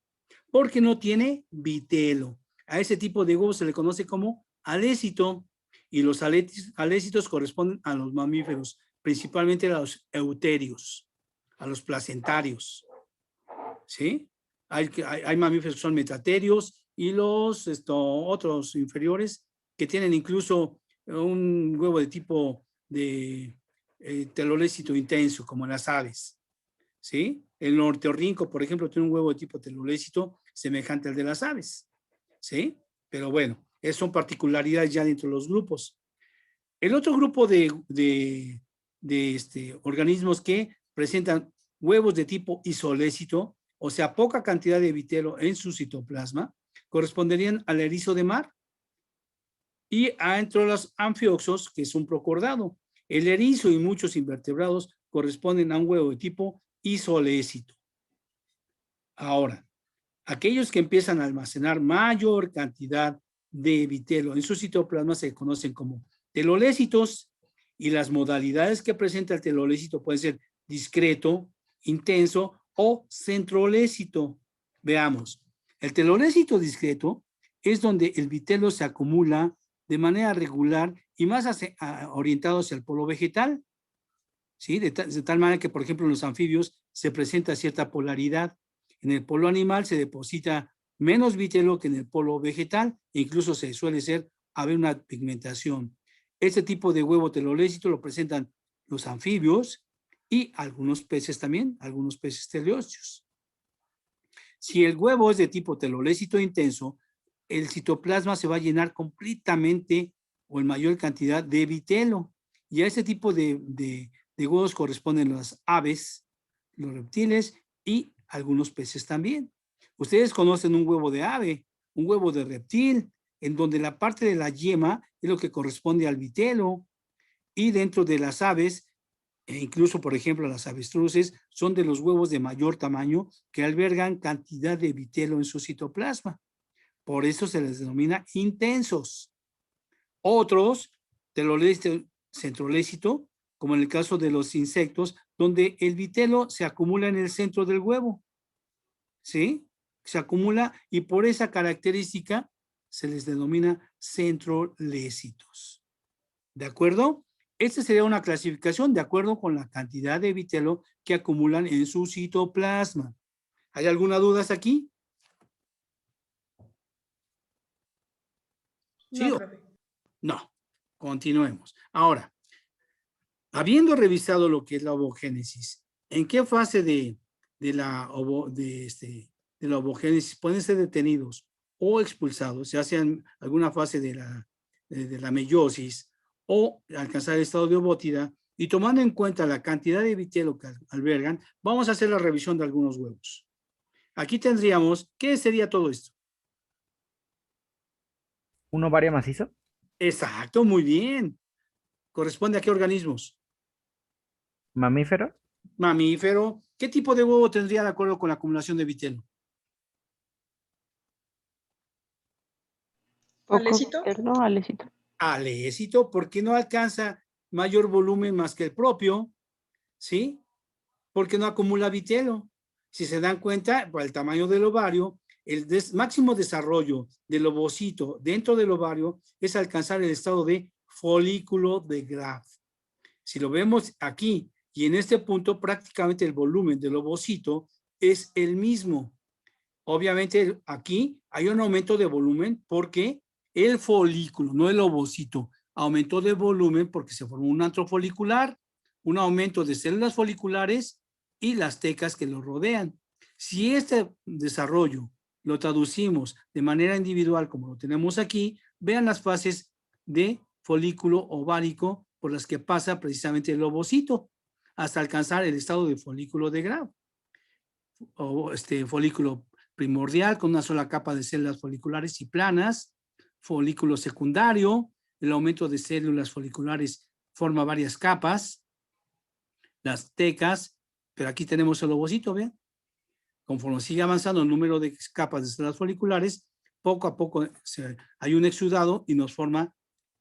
porque no tiene vitelo. A ese tipo de huevo se le conoce como alécito, y los alécitos corresponden a los mamíferos, principalmente a los euterios, a los placentarios. ¿Sí? Hay mamíferos que son metaterios y los otros inferiores que tienen incluso un huevo de tipo de telolécito intenso, como las aves. ¿Sí? El ornitorrinco, por ejemplo, tiene un huevo de tipo telolécito semejante al de las aves. ¿Sí? Pero bueno, esas son particularidades ya dentro de los grupos. El otro grupo de organismos que presentan huevos de tipo isolécito, o sea, poca cantidad de vitelo en su citoplasma, corresponderían al erizo de mar y entre los anfioxos, que es un procordado. El erizo y muchos invertebrados corresponden a un huevo de tipo isolécito. Ahora, aquellos que empiezan a almacenar mayor cantidad de vitelo en su citoplasma se conocen como telolécitos, y las modalidades que presenta el telolécito pueden ser discreto, intenso o centrolécito. Veamos, el telolécito discreto es donde el vitelo se acumula de manera regular y más orientado hacia el polo vegetal, ¿sí? De tal manera que, por ejemplo, en los anfibios se presenta cierta polaridad. En el polo animal se deposita menos vitelo que en el polo vegetal, e incluso se suele haber una pigmentación. Este tipo de huevo telolécito lo presentan los anfibios y algunos peces también, algunos peces teleósteos. Si el huevo es de tipo telolécito intenso, el citoplasma se va a llenar completamente o en mayor cantidad de vitelo. Y a este tipo de huevos corresponden las aves, los reptiles y algunos peces también. Ustedes conocen un huevo de ave, un huevo de reptil, en donde la parte de la yema es lo que corresponde al vitelo, y dentro de las aves, e incluso por ejemplo las avestruces, son de los huevos de mayor tamaño que albergan cantidad de vitelo en su citoplasma. Por eso se les denomina intensos. Otros, telolécito, centrolécito, como en el caso de los insectos, donde el vitelo se acumula en el centro del huevo. ¿Sí? Se acumula y por esa característica se les denomina centrolécitos. ¿De acuerdo? Esta sería una clasificación de acuerdo con la cantidad de vitelo que acumulan en su citoplasma. ¿Hay alguna duda hasta aquí? ¿Sí? No, No. Continuemos. Ahora, habiendo revisado lo que es la ovogénesis, ¿en qué fase de la ovogénesis pueden ser detenidos o expulsados, ya sea en alguna fase de la meiosis o alcanzar el estado de ovótida? Y tomando en cuenta la cantidad de vitelo que albergan, vamos a hacer la revisión de algunos huevos. Aquí tendríamos, ¿qué sería todo esto? ¿Un ovario macizo? Exacto, muy bien. ¿Corresponde a qué organismos? ¿Mamífero? Mamífero. ¿Qué tipo de huevo tendría de acuerdo con la acumulación de vitelo? ¿Alécito? Alécito. Alécito, porque no alcanza mayor volumen más que el propio, ¿sí? Porque no acumula vitelo. Si se dan cuenta, por el tamaño del ovario, el máximo desarrollo del ovocito dentro del ovario es alcanzar el estado de folículo de Graf. Si lo vemos aquí y en este punto, prácticamente el volumen del ovocito es el mismo. Obviamente aquí hay un aumento de volumen porque el folículo, no el ovocito, aumentó de volumen porque se formó un antro folicular, un aumento de células foliculares y las tecas que lo rodean. Si este desarrollo lo traducimos de manera individual como lo tenemos aquí, vean las fases de folículo ovárico por las que pasa precisamente el ovocito hasta alcanzar el estado de folículo de Graf, o folículo primordial con una sola capa de células foliculares y planas, folículo secundario, el aumento de células foliculares forma varias capas, las tecas, pero aquí tenemos el ovocito, ¿ven? Conforme sigue avanzando el número de capas de células foliculares, poco a poco hay un exudado y nos forma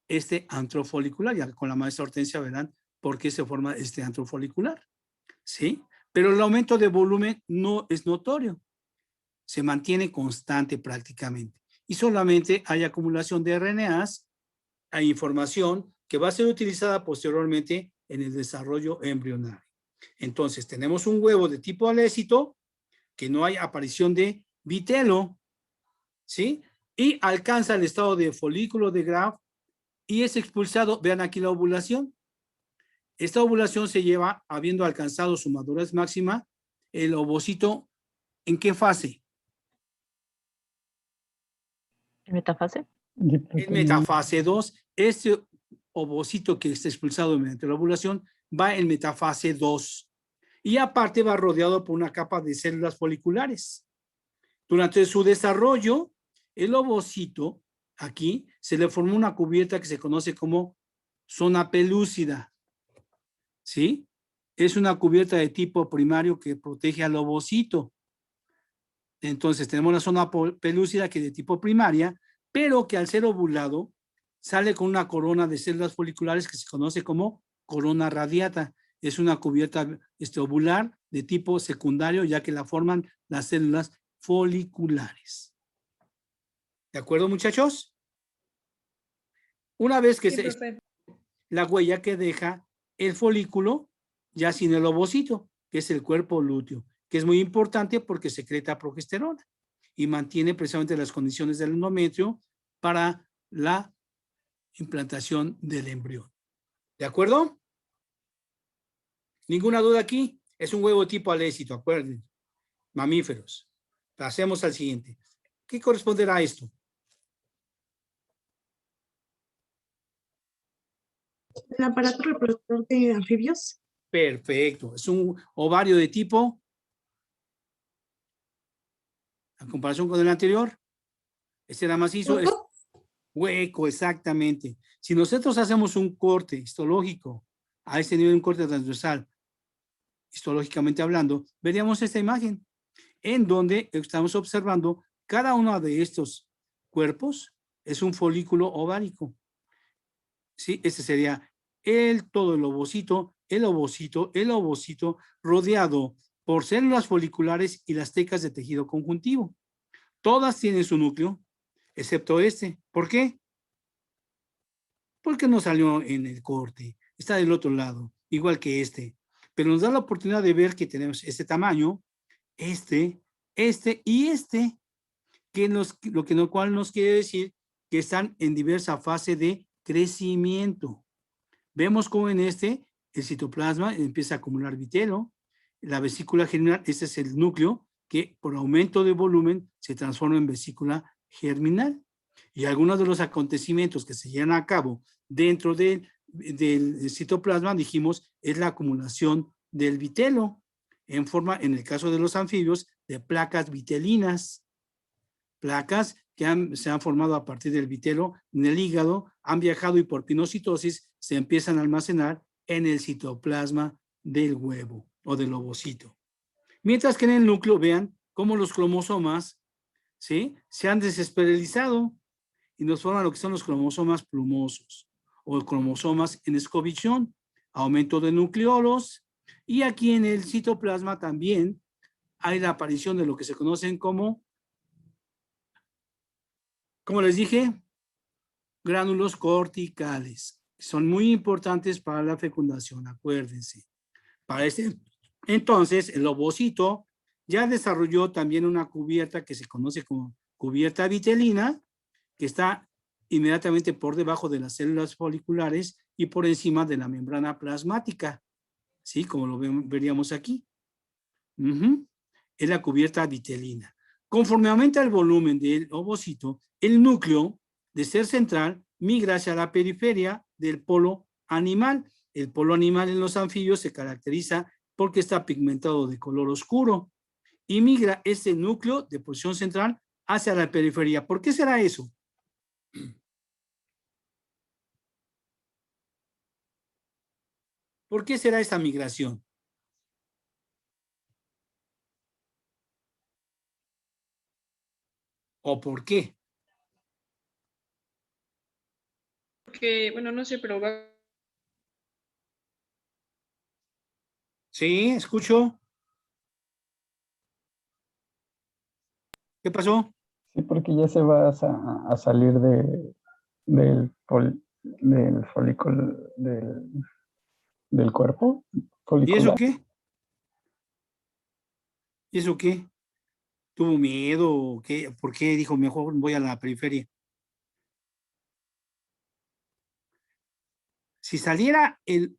este antro folicular. Ya con la maestra Hortensia verán por qué se forma este antro folicular, ¿sí? Pero el aumento de volumen no es notorio, se mantiene constante prácticamente y solamente hay acumulación de RNAs, hay información que va a ser utilizada posteriormente en el desarrollo embrionario. Entonces tenemos un huevo de tipo alécito, que no hay aparición de vitelo, ¿sí? Y alcanza el estado de folículo de Graf y es expulsado. Vean aquí la ovulación. Esta ovulación se lleva, habiendo alcanzado su madurez máxima, el ovocito, ¿en qué fase? ¿En metafase? En metafase 2. Este ovocito que está expulsado mediante la ovulación va en metafase 2. Y aparte va rodeado por una capa de células foliculares. Durante su desarrollo, el ovocito, aquí, se le formó una cubierta que se conoce como zona pelúcida. ¿Sí? Es una cubierta de tipo primario que protege al ovocito. Entonces tenemos la zona pelúcida que es de tipo primaria, pero que al ser ovulado sale con una corona de células foliculares que se conoce como corona radiata. Es una cubierta ovular de tipo secundario, ya que la forman las células foliculares. ¿De acuerdo, muchachos? Una vez que Sí, profe. la huella que deja el folículo, ya sin el ovocito, que es el cuerpo lúteo, que es muy importante porque secreta progesterona y mantiene precisamente las condiciones del endometrio para la implantación del embrión. ¿De acuerdo? ¿Ninguna duda aquí? Es un huevo tipo alécito, acuérdense. Mamíferos. Pasemos al siguiente. ¿Qué corresponderá a esto? ¿El aparato reproductor de anfibios? Perfecto. Es un ovario de tipo, en comparación con el anterior, este era macizo, es hueco, exactamente. Si nosotros hacemos un corte histológico, a este nivel un corte transversal, histológicamente hablando, veríamos esta imagen, en donde estamos observando cada uno de estos cuerpos es un folículo ovárico. ¿Sí? Este sería todo el ovocito, rodeado por células foliculares y las tecas de tejido conjuntivo. Todas tienen su núcleo, excepto este. ¿Por qué? Porque no salió en el corte, está del otro lado, igual que este. Pero nos da la oportunidad de ver que tenemos este tamaño, este y este, lo cual nos quiere decir que están en diversa fase de crecimiento. Vemos cómo en el citoplasma empieza a acumular vitelo, la vesícula germinal, este es el núcleo, que por aumento de volumen se transforma en vesícula germinal. Y algunos de los acontecimientos que se llevan a cabo dentro del citoplasma, dijimos, es la acumulación del vitelo, en forma, en el caso de los anfibios, de placas vitelinas, placas que se han formado a partir del vitelo en el hígado, han viajado y por pinocitosis se empiezan a almacenar en el citoplasma del huevo o del ovocito. Mientras que en el núcleo, vean cómo los cromosomas, ¿sí?, se han desesperalizado y nos forman lo que son los cromosomas plumosos o cromosomas en escobichón, aumento de nucleolos, y aquí en el citoplasma también hay la aparición de lo que se conocen como les dije, gránulos corticales. Son muy importantes para la fecundación, acuérdense. Entonces, el ovocito ya desarrolló también una cubierta que se conoce como cubierta vitelina, que está inmediatamente por debajo de las células foliculares y por encima de la membrana plasmática, ¿sí? Como lo veríamos aquí. Es la cubierta vitelina. Conforme aumenta el volumen del ovocito, el núcleo, de ser central, migra hacia la periferia del polo animal. El polo animal en los anfibios se caracteriza porque está pigmentado de color oscuro y migra este núcleo de posición central hacia la periferia. ¿Por qué será eso? ¿Por qué será esta migración? ¿O por qué? Porque, bueno, no sé, pero va. Sí, escucho. ¿Qué pasó? Sí, porque ya se va a salir del folículo del cuerpo ¿Y eso folicular. qué? ¿Y eso qué? ¿Tuvo miedo o qué? ¿Por qué dijo mejor voy a la periferia? Si saliera el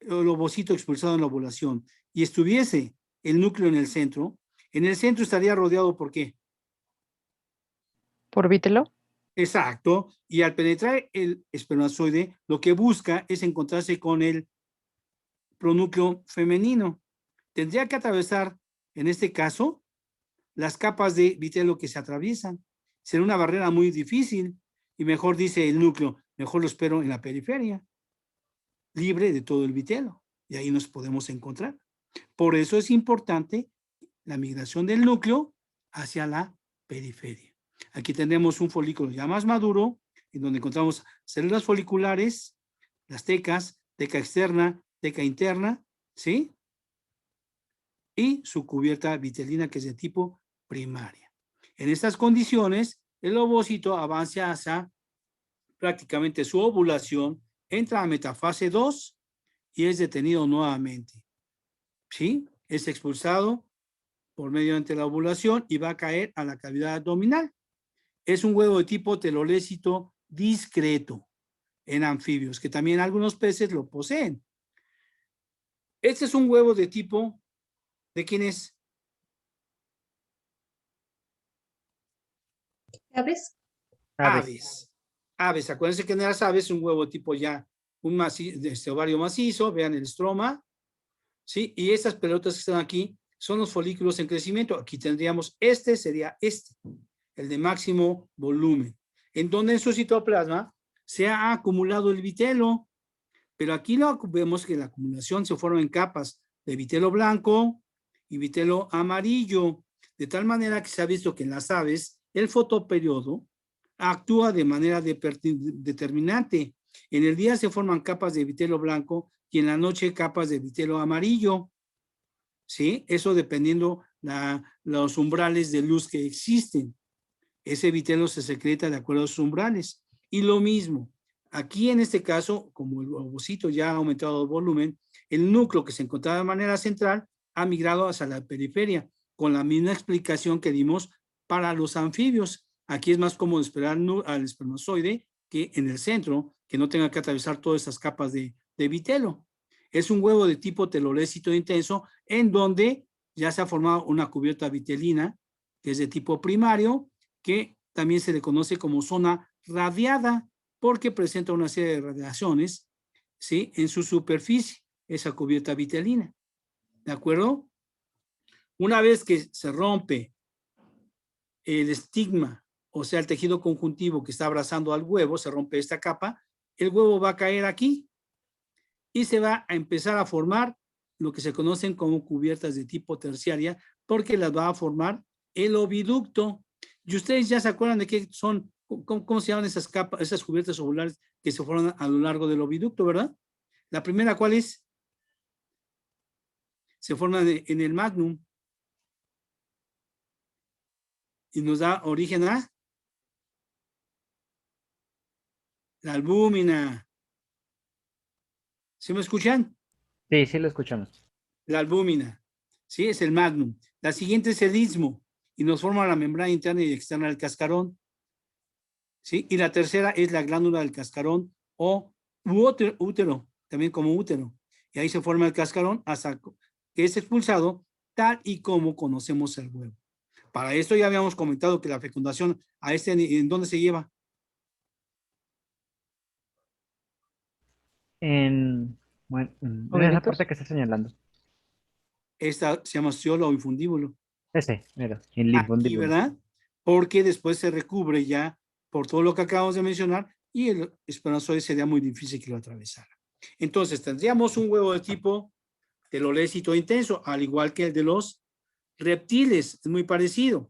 ovocito expulsado en la ovulación y estuviese el núcleo en el centro estaría rodeado ¿por qué? ¿Por vitelo? Exacto. Y al penetrar el espermatozoide, lo que busca es encontrarse con el pronúcleo femenino. Tendría que atravesar, en este caso, las capas de vitelo que se atraviesan. Será una barrera muy difícil y mejor dice el núcleo, mejor lo espero en la periferia, libre de todo el vitelo. Y ahí nos podemos encontrar. Por eso es importante la migración del núcleo hacia la periferia. Aquí tenemos un folículo ya más maduro, en donde encontramos células foliculares, las tecas, teca externa, teca interna, ¿sí? Y su cubierta vitelina, que es de tipo primaria. En estas condiciones, el ovocito avanza hacia prácticamente su ovulación, entra a metafase 2 y es detenido nuevamente. ¿Sí? Es expulsado por medio de la ovulación y va a caer a la cavidad abdominal. Es un huevo de tipo telolécito discreto en anfibios, que también algunos peces lo poseen. Este es un huevo de tipo, ¿de quién es? ¿Aves? Aves. Aves, acuérdense que en las aves es un huevo tipo ya, un ovario macizo, vean el estroma, ¿sí? Y estas pelotas que están aquí son los folículos en crecimiento. Aquí tendríamos sería el de máximo volumen, en donde en su citoplasma se ha acumulado el vitelo, pero aquí vemos que la acumulación se forma en capas de vitelo blanco y vitelo amarillo, de tal manera que se ha visto que en las aves el fotoperiodo actúa de manera determinante. En el día se forman capas de vitelo blanco y en la noche capas de vitelo amarillo. ¿Sí? Eso dependiendo los umbrales de luz que existen. Ese vitelo se secreta de acuerdo a sus umbrales. Y lo mismo, aquí en este caso, como el ovocito ya ha aumentado el volumen, el núcleo que se encontraba de manera central ha migrado hacia la periferia, con la misma explicación que dimos para los anfibios. Aquí es más cómodo esperar al espermatozoide que en el centro, que no tenga que atravesar todas esas capas de vitelo. Es un huevo de tipo telolécito intenso en donde ya se ha formado una cubierta vitelina, que es de tipo primario, que también se le conoce como zona radiada, porque presenta una serie de radiaciones, ¿sí? En su superficie, esa cubierta vitelina. ¿De acuerdo? Una vez que se rompe el estigma, o sea, el tejido conjuntivo que está abrazando al huevo, se rompe esta capa, el huevo va a caer aquí y se va a empezar a formar lo que se conocen como cubiertas de tipo terciaria, porque las va a formar el oviducto. Y ustedes ya se acuerdan de qué son, cómo se llaman esas capas, esas cubiertas ovulares que se forman a lo largo del oviducto, ¿verdad? La primera, ¿cuál es? Se forman en el magnum y nos da origen a la albúmina. ¿Sí me escuchan? Sí, sí lo escuchamos. La albúmina, ¿sí? Es el magnum. La siguiente es el istmo y nos forma la membrana interna y externa del cascarón, ¿sí? Y la tercera es la glándula del cascarón o útero, también como útero. Y ahí se forma el cascarón hasta que es expulsado tal y como conocemos el huevo. Para esto ya habíamos comentado que la fecundación ¿en dónde se lleva? En esa parte que está señalando. Esta se llama ciola o infundíbulo. Ese, mira, en Aquí, linfundíbulo. ¿verdad? Porque después se recubre ya por todo lo que acabamos de mencionar y el espermatozoide sería muy difícil que lo atravesara. Entonces, tendríamos un huevo de tipo telolécito intenso, al igual que el de los reptiles, es muy parecido.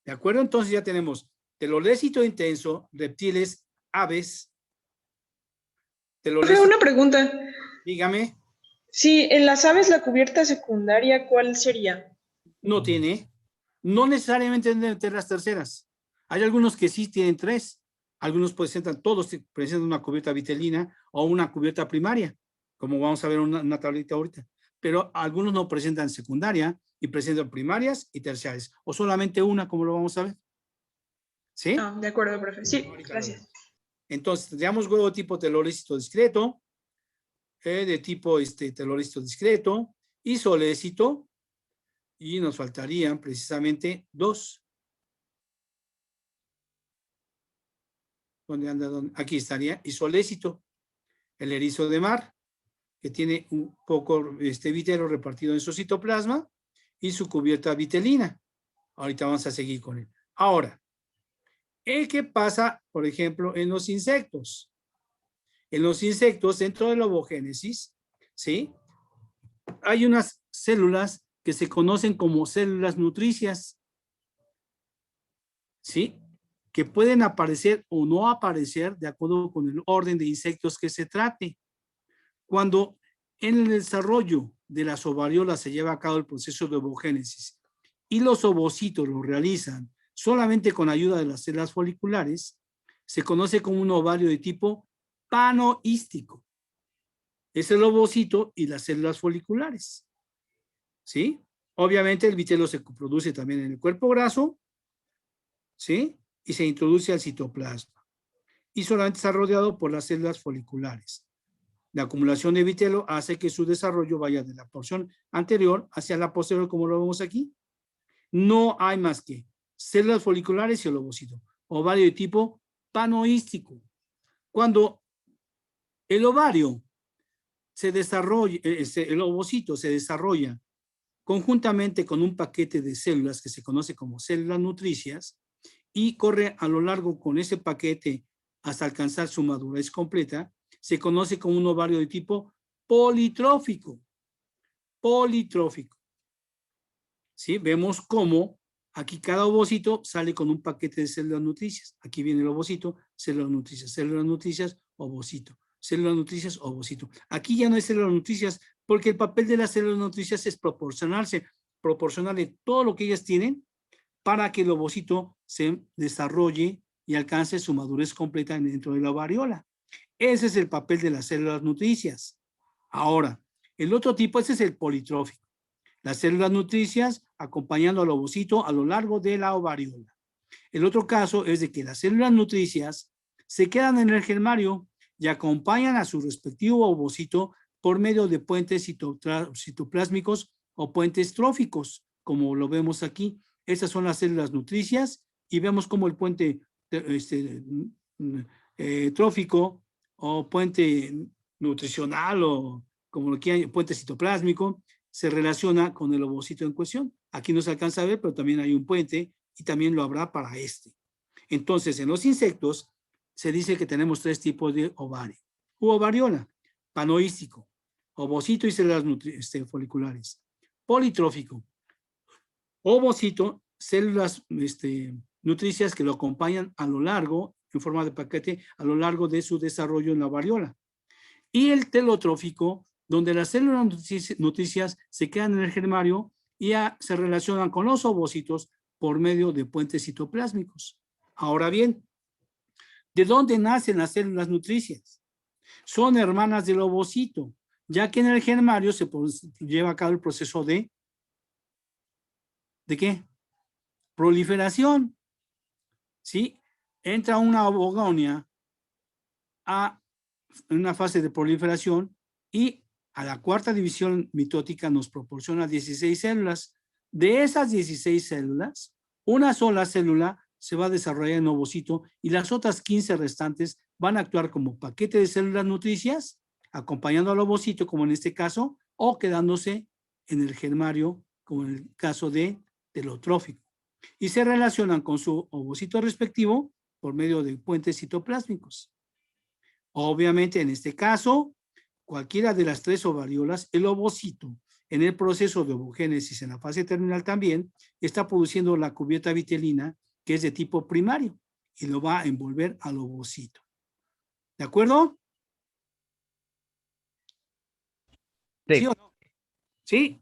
¿De acuerdo? Entonces ya tenemos telolécito intenso, reptiles, aves. Profe, una pregunta. Dígame. Sí, en las aves la cubierta secundaria, ¿cuál sería? No tiene. No necesariamente deben tener las terceras. Hay algunos que sí tienen 3. Algunos presentan, todos presentan una cubierta vitelina o una cubierta primaria, como vamos a ver en una tablita ahorita. Pero algunos no presentan secundaria y presentan primarias y terciarias. O solamente una, como lo vamos a ver. ¿Sí? Ah, de acuerdo, profe. Sí, gracias. Entonces, tendríamos huevo tipo telolécito discreto, de tipo telolécito discreto, isolécito, y nos faltarían precisamente 2. ¿Dónde anda? Aquí estaría isolécito, el erizo de mar, que tiene un poco vitelo repartido en su citoplasma y su cubierta vitelina. Ahorita vamos a seguir con él. Ahora, ¿qué pasa, por ejemplo, en los insectos? En los insectos, dentro de la ovogénesis, ¿sí? Hay unas células que se conocen como células nutricias, ¿sí? Que pueden aparecer o no aparecer de acuerdo con el orden de insectos que se trate. Cuando en el desarrollo de las ovariolas se lleva a cabo el proceso de ovogénesis y los ovocitos lo realizan solamente con ayuda de las células foliculares, se conoce como un ovario de tipo panoístico. Es el ovocito y las células foliculares. ¿Sí? Obviamente el vitelo se produce también en el cuerpo graso, ¿sí? Y se introduce al citoplasma. Y solamente está rodeado por las células foliculares. La acumulación de vitelo hace que su desarrollo vaya de la porción anterior hacia la posterior, como lo vemos aquí. No hay más que células foliculares y el ovocito. Ovario de tipo panoístico. Cuando el ovario se desarrolla, el ovocito se desarrolla conjuntamente con un paquete de células que se conoce como células nutricias y corre a lo largo con ese paquete hasta alcanzar su madurez completa, se conoce como un ovario de tipo politrófico. Politrófico. ¿Sí? Vemos cómo aquí cada ovocito sale con un paquete de células nutricias. Aquí viene el ovocito, células nutricias, ovocito. Células nutricias, ovocito. Aquí ya no hay células nutricias porque el papel de las células nutricias es proporcionarle todo lo que ellas tienen para que el ovocito se desarrolle y alcance su madurez completa dentro de la ovariola. Ese es el papel de las células nutricias. Ahora, el otro tipo, ese es el politrófico. Las células nutricias acompañando al ovocito a lo largo de la ovariola. El otro caso es de que las células nutricias se quedan en el germario y acompañan a su respectivo ovocito por medio de puentes citoplásmicos o puentes tróficos, como lo vemos aquí. Estas son las células nutricias y vemos como el puente trófico o puente nutricional o como lo quieran, puente citoplásmico, se relaciona con el ovocito en cuestión. Aquí no se alcanza a ver, pero también hay un puente y también lo habrá para este. Entonces, en los insectos se dice que tenemos 3 tipos de ovario. Ovariola, panoístico, ovocito y células foliculares. Politrófico, ovocito, células nutricias que lo acompañan a lo largo, en forma de paquete, a lo largo de su desarrollo en la ovariola. Y el telotrófico, donde las células nutricias se quedan en el germario y se relacionan con los ovocitos por medio de puentes citoplásmicos. Ahora bien, ¿de dónde nacen las células nutricias? Son hermanas del ovocito, ya que en el germario se lleva a cabo el proceso ¿de qué? Proliferación. ¿Sí? Entra una ovogonia en una fase de proliferación y a la 4ª división mitótica nos proporciona 16 células. De esas 16 células, una sola célula se va a desarrollar en ovocito y las otras 15 restantes van a actuar como paquete de células nutricias, acompañando al ovocito, como en este caso, o quedándose en el germario, como en el caso de telotrófico. Y se relacionan con su ovocito respectivo por medio de puentes citoplásmicos. Obviamente, en este caso, cualquiera de las 3 ovariolas, el ovocito en el proceso de ovogénesis en la fase terminal también, está produciendo la cubierta vitelina, que es de tipo primario, y lo va a envolver al ovocito. ¿De acuerdo? Sí. ¿Sí o no? ¿Sí?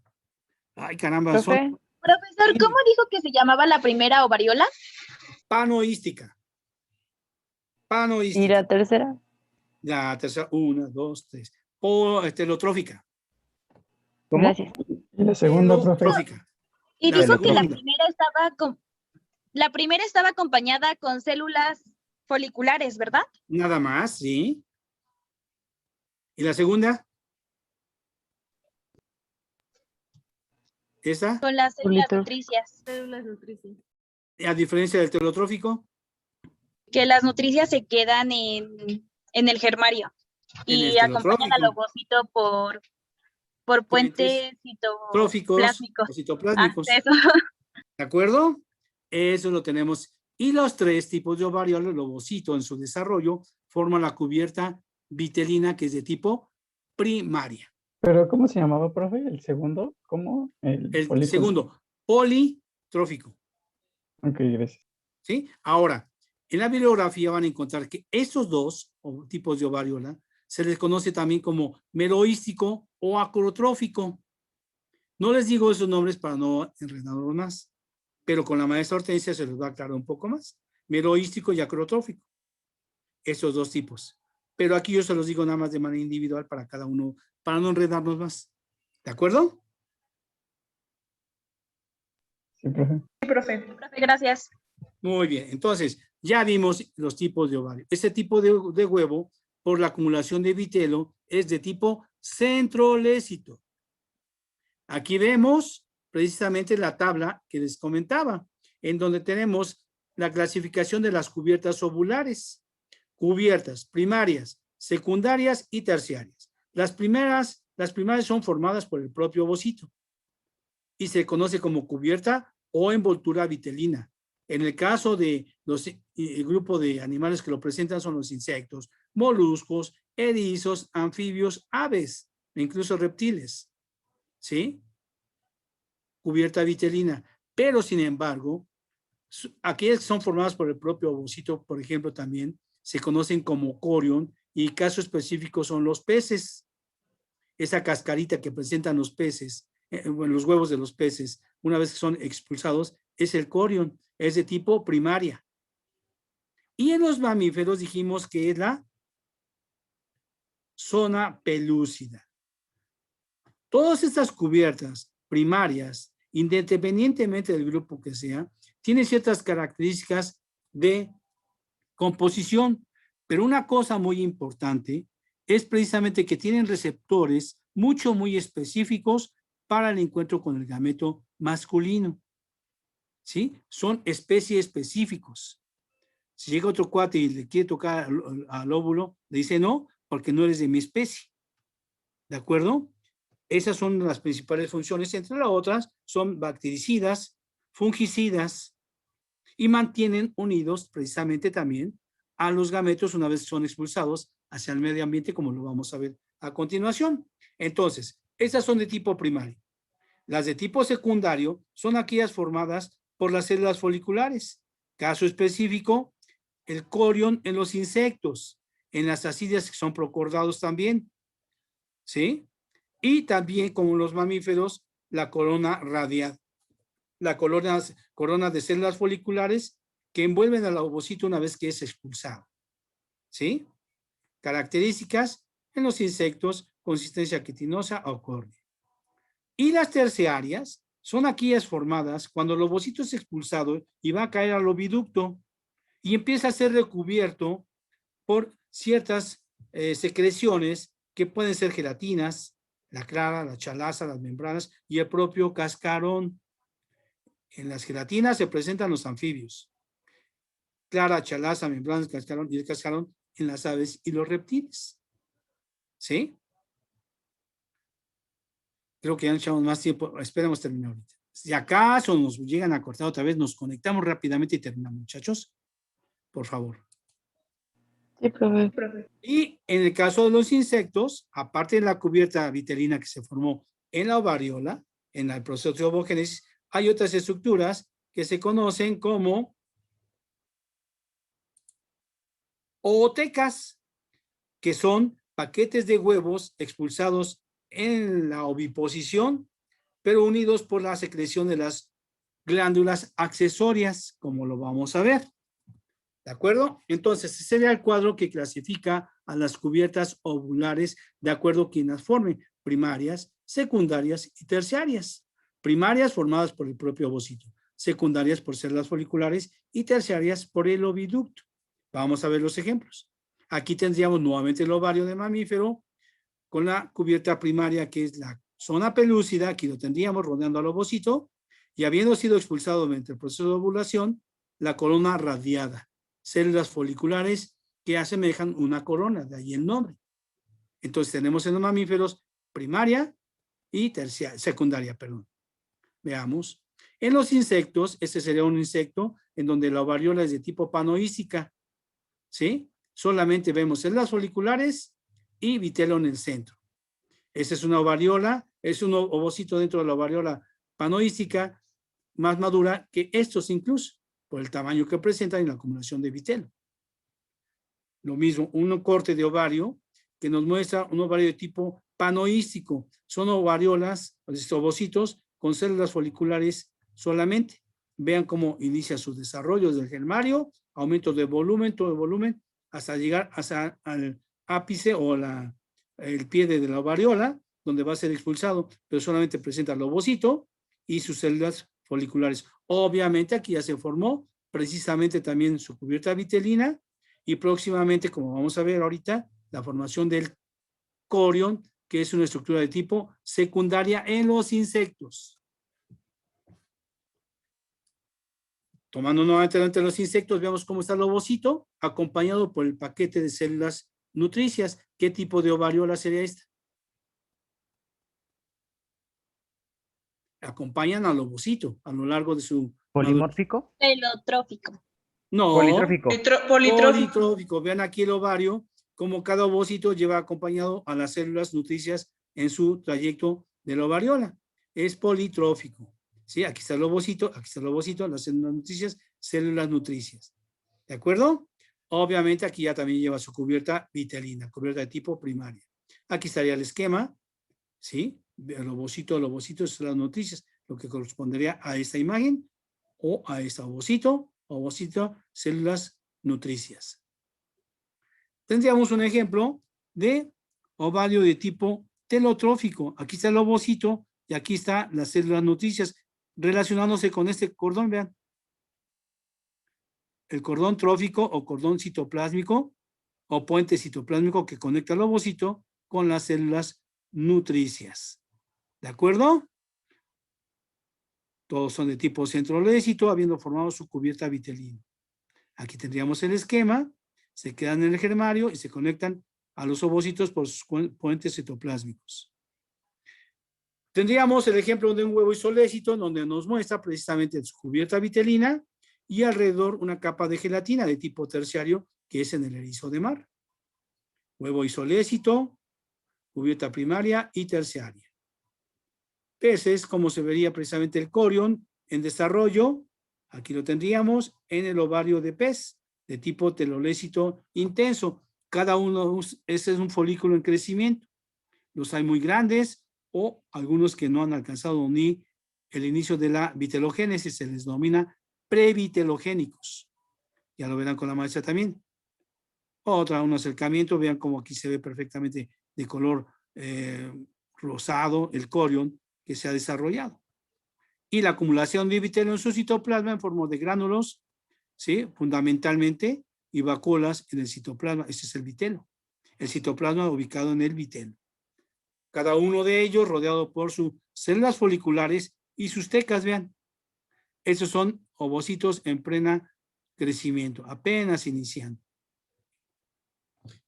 Ay, caramba, son Profe, Profesor, ¿cómo dijo que se llamaba la primera ovariola? panoística. ¿y Panoística. la tercera? La tercera, 1, 2, 3. Telotrófica. ¿Cómo? Gracias. Y la segunda, profe. Telotrófica. Y La dijo que la segunda. primera estaba acompañada con células foliculares, ¿verdad? Nada más, sí. ¿Y la segunda? ¿Esa? Con las células Politro- nutricias. Células nutricias. A diferencia del telotrófico. Que las nutricias se quedan en el germario En y el acompañan al telotrófico. ovocito por puentes Tróficos citoplásmicos. o citoplásmicos. Eso. ¿De acuerdo? Eso lo tenemos. Y los tres tipos de ovariola, el ovocito en su desarrollo, forman la cubierta vitelina, que es de tipo primaria. Pero ¿cómo se llamaba, profe? ¿El segundo? ¿Cómo? El polículo. segundo, politrófico. Ok, gracias. ¿Sí? Ahora, en la bibliografía van a encontrar que estos dos tipos de ovariola se les conoce también como meroístico o acrotrófico. No les digo esos nombres para no enredarlos más, pero con la maestra Hortensia se los va a aclarar un poco más. Meroístico y acrotrófico. Esos dos tipos. Pero aquí yo se los digo nada más de manera individual para cada uno, para no enredarnos más. ¿De acuerdo? Sí, profe. Sí, profe. Profe, gracias. Muy bien. Entonces, ya vimos los tipos de ovario. Este tipo de huevo, por la acumulación de vitelo, es de tipo centrolécito. Aquí vemos precisamente la tabla que les comentaba, en donde tenemos la clasificación de las cubiertas ovulares. Cubiertas primarias, secundarias y terciarias. Las primarias son formadas por el propio ovocito y se conoce como cubierta o envoltura vitelina. En el caso de el grupo de animales que lo presentan son los insectos, moluscos, erizos, anfibios, aves e incluso reptiles. ¿Sí? Cubierta vitelina. Pero, sin embargo, aquellas que son formadas por el propio ovocito, por ejemplo, también se conocen como corion y caso específico son los peces. Esa cascarita que presentan los peces, los huevos de los peces, una vez que son expulsados, es el corion, es de tipo primaria. Y en los mamíferos dijimos que es la zona pelúcida. Todas estas cubiertas primarias, independientemente del grupo que sea, tienen ciertas características de composición, pero una cosa muy importante es precisamente que tienen receptores muy específicos para el encuentro con el gameto masculino. ¿Sí? Son especies específicos. Si llega otro cuate y le quiere tocar al óvulo, le dice no, porque no eres de mi especie. ¿De acuerdo? Esas son las principales funciones. Entre las otras, son bactericidas, fungicidas y mantienen unidos precisamente también a los gametos una vez son expulsados hacia el medio ambiente, como lo vamos a ver a continuación. Entonces, estas son de tipo primario. Las de tipo secundario son aquellas formadas por las células foliculares. Caso específico, el corion en los insectos, en las ascidias que son procordados también, ¿sí? Y también, como los mamíferos, la corona radial. La corona de células foliculares que envuelven al ovocito una vez que es expulsado. ¿Sí? Características en los insectos, consistencia quitinosa o córnea. Y las terciarias son aquellas formadas cuando el ovocito es expulsado y va a caer al oviducto y empieza a ser recubierto por ciertas secreciones que pueden ser gelatinas, la clara, la chalaza, las membranas y el propio cascarón. En las gelatinas se presentan los anfibios. Clara, chalaza, membranas, cascarón y el cascarón en las aves y los reptiles. ¿Sí? Creo que ya no echamos más tiempo. Esperemos terminar ahorita. Si acaso nos llegan a cortar otra vez, nos conectamos rápidamente y terminamos, muchachos. Por favor. Sí, profe. Y en el caso de los insectos, aparte de la cubierta vitelina que se formó en la ovariola, en el proceso de ovogénesis, hay otras estructuras que se conocen como ootecas, que son paquetes de huevos expulsados en la oviposición, pero unidos por la secreción de las glándulas accesorias, como lo vamos a ver. ¿De acuerdo? Entonces, ese sería el cuadro que clasifica a las cubiertas ovulares de acuerdo a quienes formen primarias, secundarias y terciarias. Primarias formadas por el propio ovocito, secundarias por células foliculares y terciarias por el oviducto. Vamos a ver los ejemplos. Aquí tendríamos nuevamente el ovario de mamífero con la cubierta primaria, que es la zona pelúcida, aquí lo tendríamos rodeando al ovocito, y habiendo sido expulsado mediante el proceso de ovulación, la corona radiada, células foliculares que asemejan una corona, de ahí el nombre. Entonces tenemos en los mamíferos primaria y terciaria, secundaria, perdón. Veamos. En los insectos, este sería un insecto en donde la ovariola es de tipo panoística, ¿sí? Solamente vemos células foliculares y vitelo en el centro. Esta es una ovariola, es un ovocito dentro de la ovariola panoística más madura que estos incluso, por el tamaño que presentan y la acumulación de vitelo. Lo mismo, un corte de ovario que nos muestra un ovario de tipo panoístico. Son ovariolas, ovocitos con células foliculares solamente. Vean cómo inicia su desarrollo del germario, aumento de volumen, todo el volumen, hasta llegar hasta al ápice o el pie de la ovariola, donde va a ser expulsado, pero solamente presenta el ovocito y sus células foliculares. Obviamente aquí ya se formó precisamente también su cubierta vitelina y próximamente, como vamos a ver ahorita, la formación del corión, que es una estructura de tipo secundaria en los insectos. Tomando nuevamente entre los insectos, veamos cómo está el ovocito, acompañado por el paquete de células nutricias. ¿Qué tipo de ovariola sería esta? Acompañan al ovocito a lo largo de su... ¿Polimórfico? Pelotrófico. No. Politrófico. Politrófico. Vean aquí el ovario, como cada ovocito lleva acompañado a las células nutricias en su trayecto de la ovariola. Es politrófico. ¿Sí? Aquí está el ovocito, las células nutricias. ¿De acuerdo? Obviamente aquí ya también lleva su cubierta vitelina, cubierta de tipo primaria. Aquí estaría el esquema, ¿sí? El ovocito, son las nutricias, lo que correspondería a esta imagen o a este ovocito, células nutricias. Tendríamos un ejemplo de ovario de tipo telotrófico. Aquí está el ovocito y aquí está las células nutricias relacionándose con este cordón, vean. El cordón trófico o cordón citoplásmico o puente citoplásmico que conecta el ovocito con las células nutricias. ¿De acuerdo? Todos son de tipo centrológico, habiendo formado su cubierta vitelina. Aquí tendríamos el esquema, se quedan en el germario y se conectan a los ovocitos por sus puentes citoplásmicos. Tendríamos el ejemplo de un huevo isolécito donde nos muestra precisamente su cubierta vitelina y alrededor una capa de gelatina de tipo terciario que es en el erizo de mar. Huevo isolécito, cubierta primaria y terciaria. Peces, como se vería precisamente el corión en desarrollo, aquí lo tendríamos en el ovario de pez de tipo telolécito intenso. Cada uno, ese es un folículo en crecimiento. Los hay muy grandes o algunos que no han alcanzado ni el inicio de la vitelogénesis, se les denomina previtelogénicos. Ya lo verán con la maestra también. Un acercamiento, vean cómo aquí se ve perfectamente de color rosado el corión que se ha desarrollado. Y la acumulación de vitelo en su citoplasma en forma de gránulos, ¿sí? Fundamentalmente, y vacuolas en el citoplasma. Ese es el vitelo. El citoplasma ubicado en el vitelo. Cada uno de ellos rodeado por sus células foliculares y sus tecas, vean. Esos son ovocitos en plena crecimiento, apenas iniciando.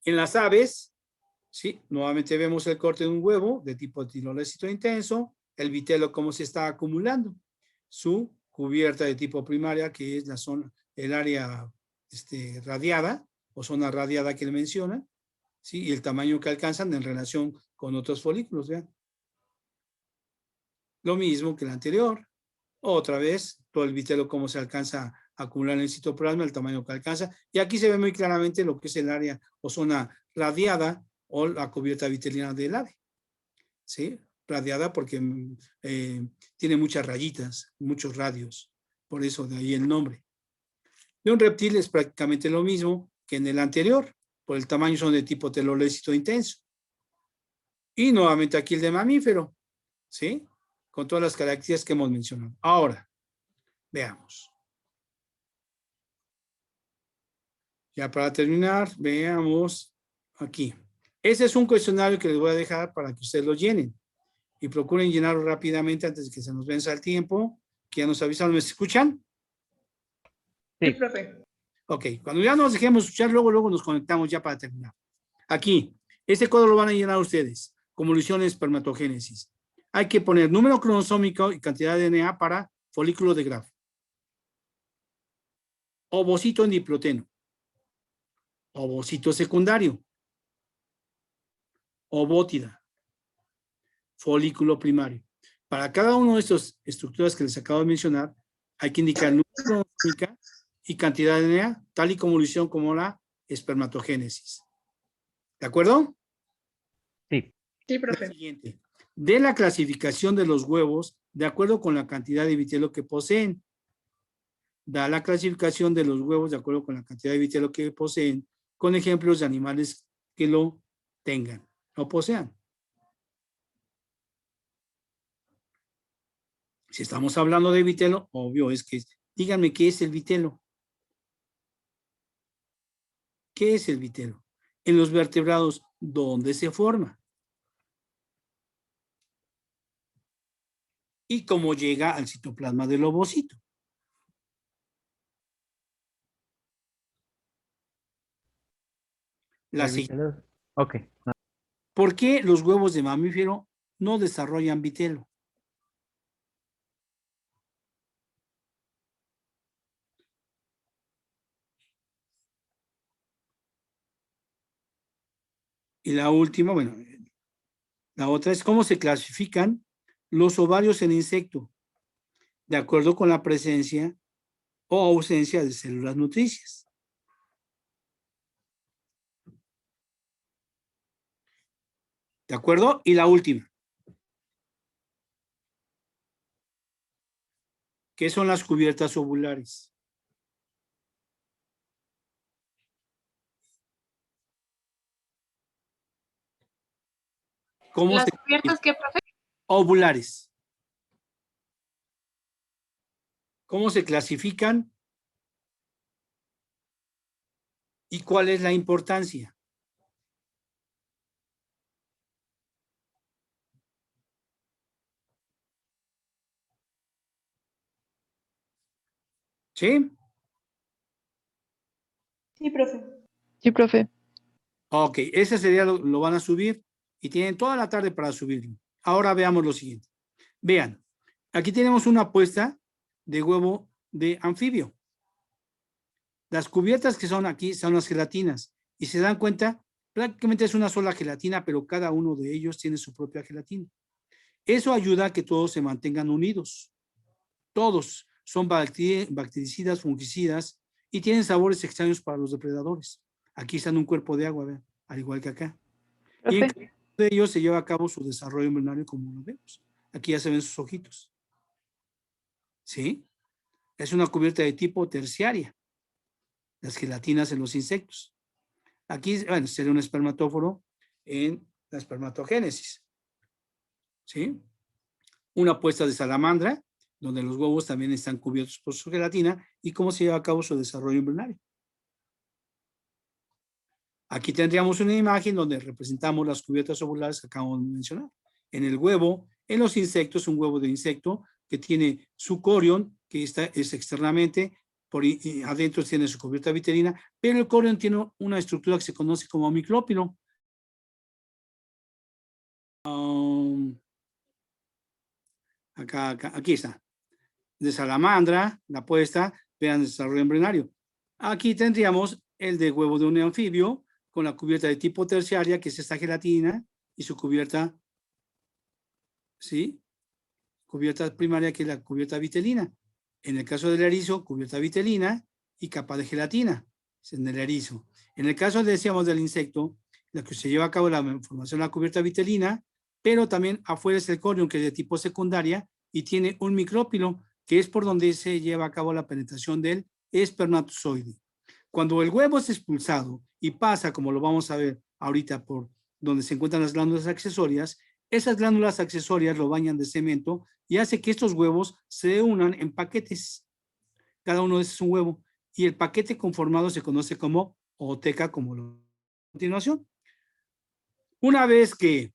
En las aves, ¿sí? Nuevamente vemos el corte de un huevo de tipo telolécito intenso, el vitelo cómo se está acumulando, su cubierta de tipo primaria, que es la zona, el área radiada, o zona radiada que le menciona, ¿sí? Y el tamaño que alcanzan en relación con otros folículos, vean. Lo mismo que el anterior. Otra vez, todo el vitelo, cómo se alcanza a acumular en el citoplasma, el tamaño que alcanza. Y aquí se ve muy claramente lo que es el área o zona radiada o la cubierta vitelina del ave. ¿Sí? Radiada porque tiene muchas rayitas, muchos radios. Por eso de ahí el nombre. De un reptil es prácticamente lo mismo que en el anterior. Por el tamaño son de tipo telolecito intenso. Y nuevamente aquí el de mamífero. ¿Sí? Con todas las características que hemos mencionado. Ahora, veamos. Ya para terminar, veamos aquí. Ese es un cuestionario que les voy a dejar para que ustedes lo llenen. Y procuren llenarlo rápidamente antes de que se nos venza el tiempo. Que ya nos avisaron. ¿Me escuchan? Sí, profe. Ok, cuando ya nos dejemos escuchar, luego nos conectamos ya para terminar. Aquí, este código lo van a llenar ustedes, como lo hicieron en espermatogénesis. Hay que poner número cromosómico y cantidad de DNA para folículo de Graf. Ovocito en diploteno. Ovocito secundario. Ovótida. Folículo primario. Para cada uno de estas estructuras que les acabo de mencionar, hay que indicar número cromosómica y cantidad de DNA, tal y como lo hicieron como la espermatogénesis. ¿De acuerdo? Sí. Sí, profe. Siguiente. De la clasificación de los huevos de acuerdo con la cantidad de vitelo que poseen. Da la clasificación de los huevos de acuerdo con la cantidad de vitelo que poseen, con ejemplos de animales que lo tengan o posean. Si estamos hablando de vitelo, obvio es que, díganme qué es el vitelo. ¿Qué es el vitelo? En los vertebrados, ¿dónde se forma? Y cómo llega al citoplasma del ovocito. La siguiente. Ok. ¿Por qué los huevos de mamífero no desarrollan vitelo? Y la última, bueno, la otra es cómo se clasifican los ovarios en insecto, de acuerdo con la presencia o ausencia de células nutricias. ¿De acuerdo? Y la última. ¿Qué son las cubiertas ovulares? ¿Cómo ¿Las se cubiertas qué, profe? ovulares? ¿Cómo se clasifican? ¿Y cuál es la importancia? ¿Sí? Sí, profe. Sí, profe. Ok, ese sería lo van a subir y tienen toda la tarde para subirlo. Ahora veamos lo siguiente. Vean, aquí tenemos una puesta de huevo de anfibio. Las cubiertas que son aquí son las gelatinas. Y se dan cuenta, prácticamente es una sola gelatina, pero cada uno de ellos tiene su propia gelatina. Eso ayuda a que todos se mantengan unidos. Todos son bactericidas, fungicidas y tienen sabores extraños para los depredadores. Aquí están un cuerpo de agua, vean, al igual que acá. Y en cada uno de ellos se lleva a cabo su desarrollo embrionario como lo vemos. Aquí ya se ven sus ojitos. ¿Sí? Es una cubierta de tipo terciaria. Las gelatinas en los insectos. Aquí, bueno, sería un espermatóforo en la espermatogénesis. ¿Sí? Una puesta de salamandra, donde los huevos también están cubiertos por su gelatina, y cómo se lleva a cabo su desarrollo embrionario. Aquí tendríamos una imagen donde representamos las cubiertas ovulares que acabamos de mencionar. En el huevo, en los insectos, un huevo de insecto que tiene su corión, que es externamente, adentro tiene su cubierta vitelina, pero el corión tiene una estructura que se conoce como miclópilo. Aquí está. De salamandra, la puesta, vean el desarrollo embrionario. Aquí tendríamos el de huevo de un anfibio, con la cubierta de tipo terciaria, que es esta gelatina, y su cubierta, ¿sí? cubierta primaria, que es la cubierta vitelina. En el caso del erizo, cubierta vitelina y capa de gelatina, es en el erizo. En el caso, decíamos, del insecto, la que se lleva a cabo la formación de la cubierta vitelina, pero también afuera es el corion, que es de tipo secundaria y tiene un micrópilo, que es por donde se lleva a cabo la penetración del espermatozoide. Cuando el huevo es expulsado y pasa, como lo vamos a ver ahorita, por donde se encuentran las glándulas accesorias, esas glándulas accesorias lo bañan de cemento y hace que estos huevos se unan en paquetes. Cada uno de esos es un huevo. Y el paquete conformado se conoce como ooteca, como lo a continuación. Una vez que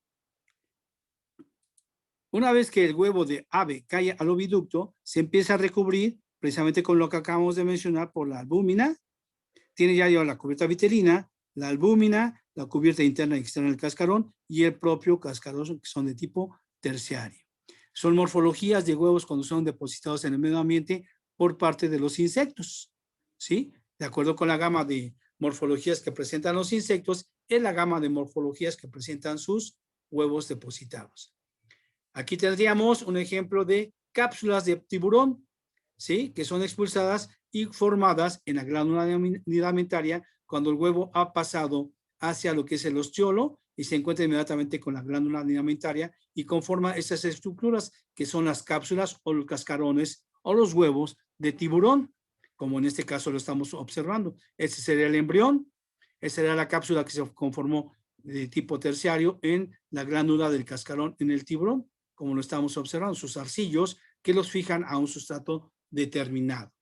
el huevo de ave cae al oviducto, se empieza a recubrir precisamente con lo que acabamos de mencionar por la albúmina. Tiene ya la cubierta vitelina, la albúmina, la cubierta interna y externa del cascarón y el propio cascarón, que son de tipo terciario. Son morfologías de huevos cuando son depositados en el medio ambiente por parte de los insectos, ¿sí? De acuerdo con la gama de morfologías que presentan los insectos, es la gama de morfologías que presentan sus huevos depositados. Aquí tendríamos un ejemplo de cápsulas de tiburón, ¿sí? Que son expulsadas y formadas en la glándula ligamentaria cuando el huevo ha pasado hacia lo que es el ostiolo y se encuentra inmediatamente con la glándula ligamentaria y conforma esas estructuras que son las cápsulas o los cascarones o los huevos de tiburón, como en este caso lo estamos observando. Ese sería el embrión, esa sería la cápsula que se conformó de tipo terciario en la glándula del cascarón en el tiburón, como lo estamos observando, sus zarcillos que los fijan a un sustrato determinado.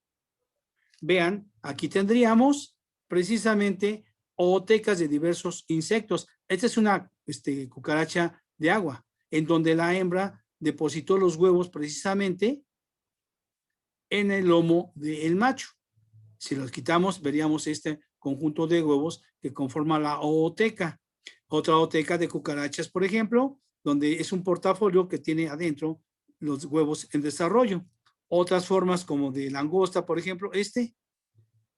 Vean, aquí tendríamos precisamente ootecas de diversos insectos. Esta es una cucaracha de agua, en donde la hembra depositó los huevos precisamente en el lomo del macho. Si los quitamos, veríamos este conjunto de huevos que conforma la ooteca. Otra ooteca de cucarachas, por ejemplo, donde es un portafolio que tiene adentro los huevos en desarrollo. Otras formas como de langosta, por ejemplo,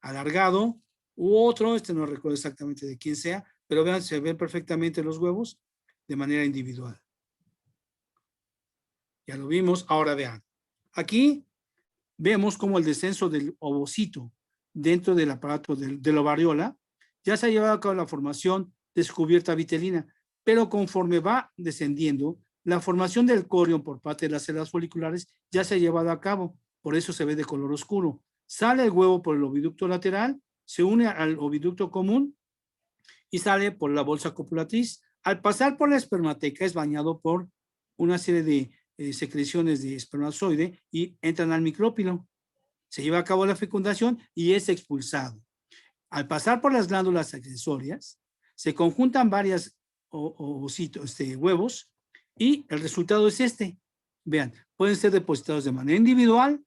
alargado, u otro, no recuerdo exactamente de quién sea, pero vean, se ven perfectamente los huevos de manera individual. Ya lo vimos, ahora vean. Aquí vemos como el descenso del ovocito dentro del aparato de la ovariola ya se ha llevado a cabo la formación de su cubierta vitelina, pero conforme va descendiendo, la formación del corion por parte de las células foliculares ya se ha llevado a cabo, por eso se ve de color oscuro. Sale el huevo por el oviducto lateral, se une al oviducto común y sale por la bolsa copulatriz. Al pasar por la espermateca es bañado por una serie de secreciones de espermatozoide y entran al micrópilo. Se lleva a cabo la fecundación y es expulsado. Al pasar por las glándulas accesorias, se conjuntan varias huevos y el resultado es este. Vean, pueden ser depositados de manera individual,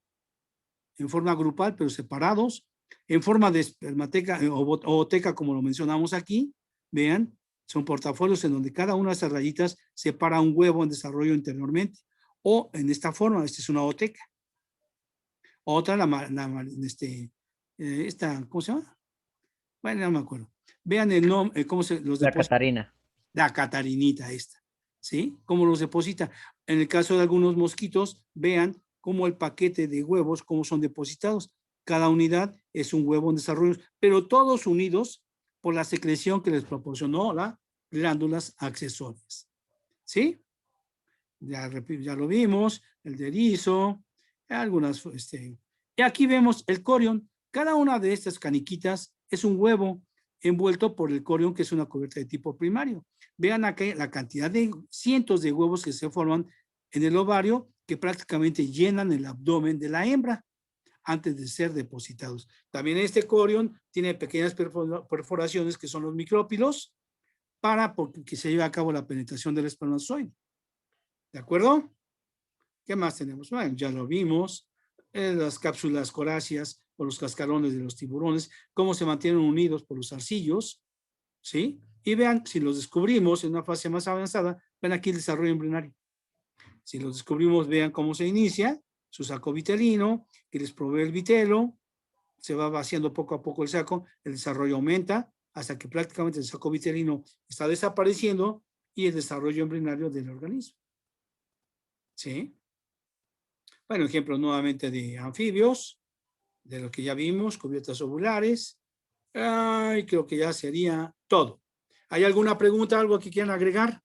en forma grupal, pero separados, en forma de espermateca o ooteca, como lo mencionamos aquí. Vean, son portafolios en donde cada una de esas rayitas separa un huevo en desarrollo interiormente. O en esta forma, esta es una ooteca. Otra, ¿cómo se llama? Bueno, no me acuerdo. Vean el nombre, cómo se los La deposita. Catarina. La catarinita esta, ¿sí? Cómo los deposita. En el caso de algunos mosquitos, vean cómo el paquete de huevos, cómo son depositados. Cada unidad es un huevo en desarrollo, pero todos unidos por la secreción que les proporcionó las glándulas accesorias. ¿Sí? Ya lo vimos, el de erizo, algunas, y aquí vemos el corion. Cada una de estas caniquitas es un huevo envuelto por el corion, que es una cubierta de tipo primario. Vean aquí la cantidad de cientos de huevos que se forman en el ovario, que prácticamente llenan el abdomen de la hembra antes de ser depositados. También este corion tiene pequeñas perforaciones que son los micrópilos para que se lleve a cabo la penetración del espermatozoide. ¿De acuerdo? ¿Qué más tenemos? Bueno, ya lo vimos. Las cápsulas coráceas o los cascarones de los tiburones, cómo se mantienen unidos por los zarcillos, ¿sí? Y vean, si los descubrimos en una fase más avanzada, ven aquí el desarrollo embrionario. Si los descubrimos, vean cómo se inicia, su saco vitelino, que les provee el vitelo, se va vaciando poco a poco el saco, el desarrollo aumenta, hasta que prácticamente el saco vitelino está desapareciendo y el desarrollo embrionario del organismo. ¿Sí? Bueno, ejemplo nuevamente de anfibios, de lo que ya vimos, cubiertas ovulares. Creo que ya sería todo. ¿Hay alguna pregunta, algo que quieran agregar?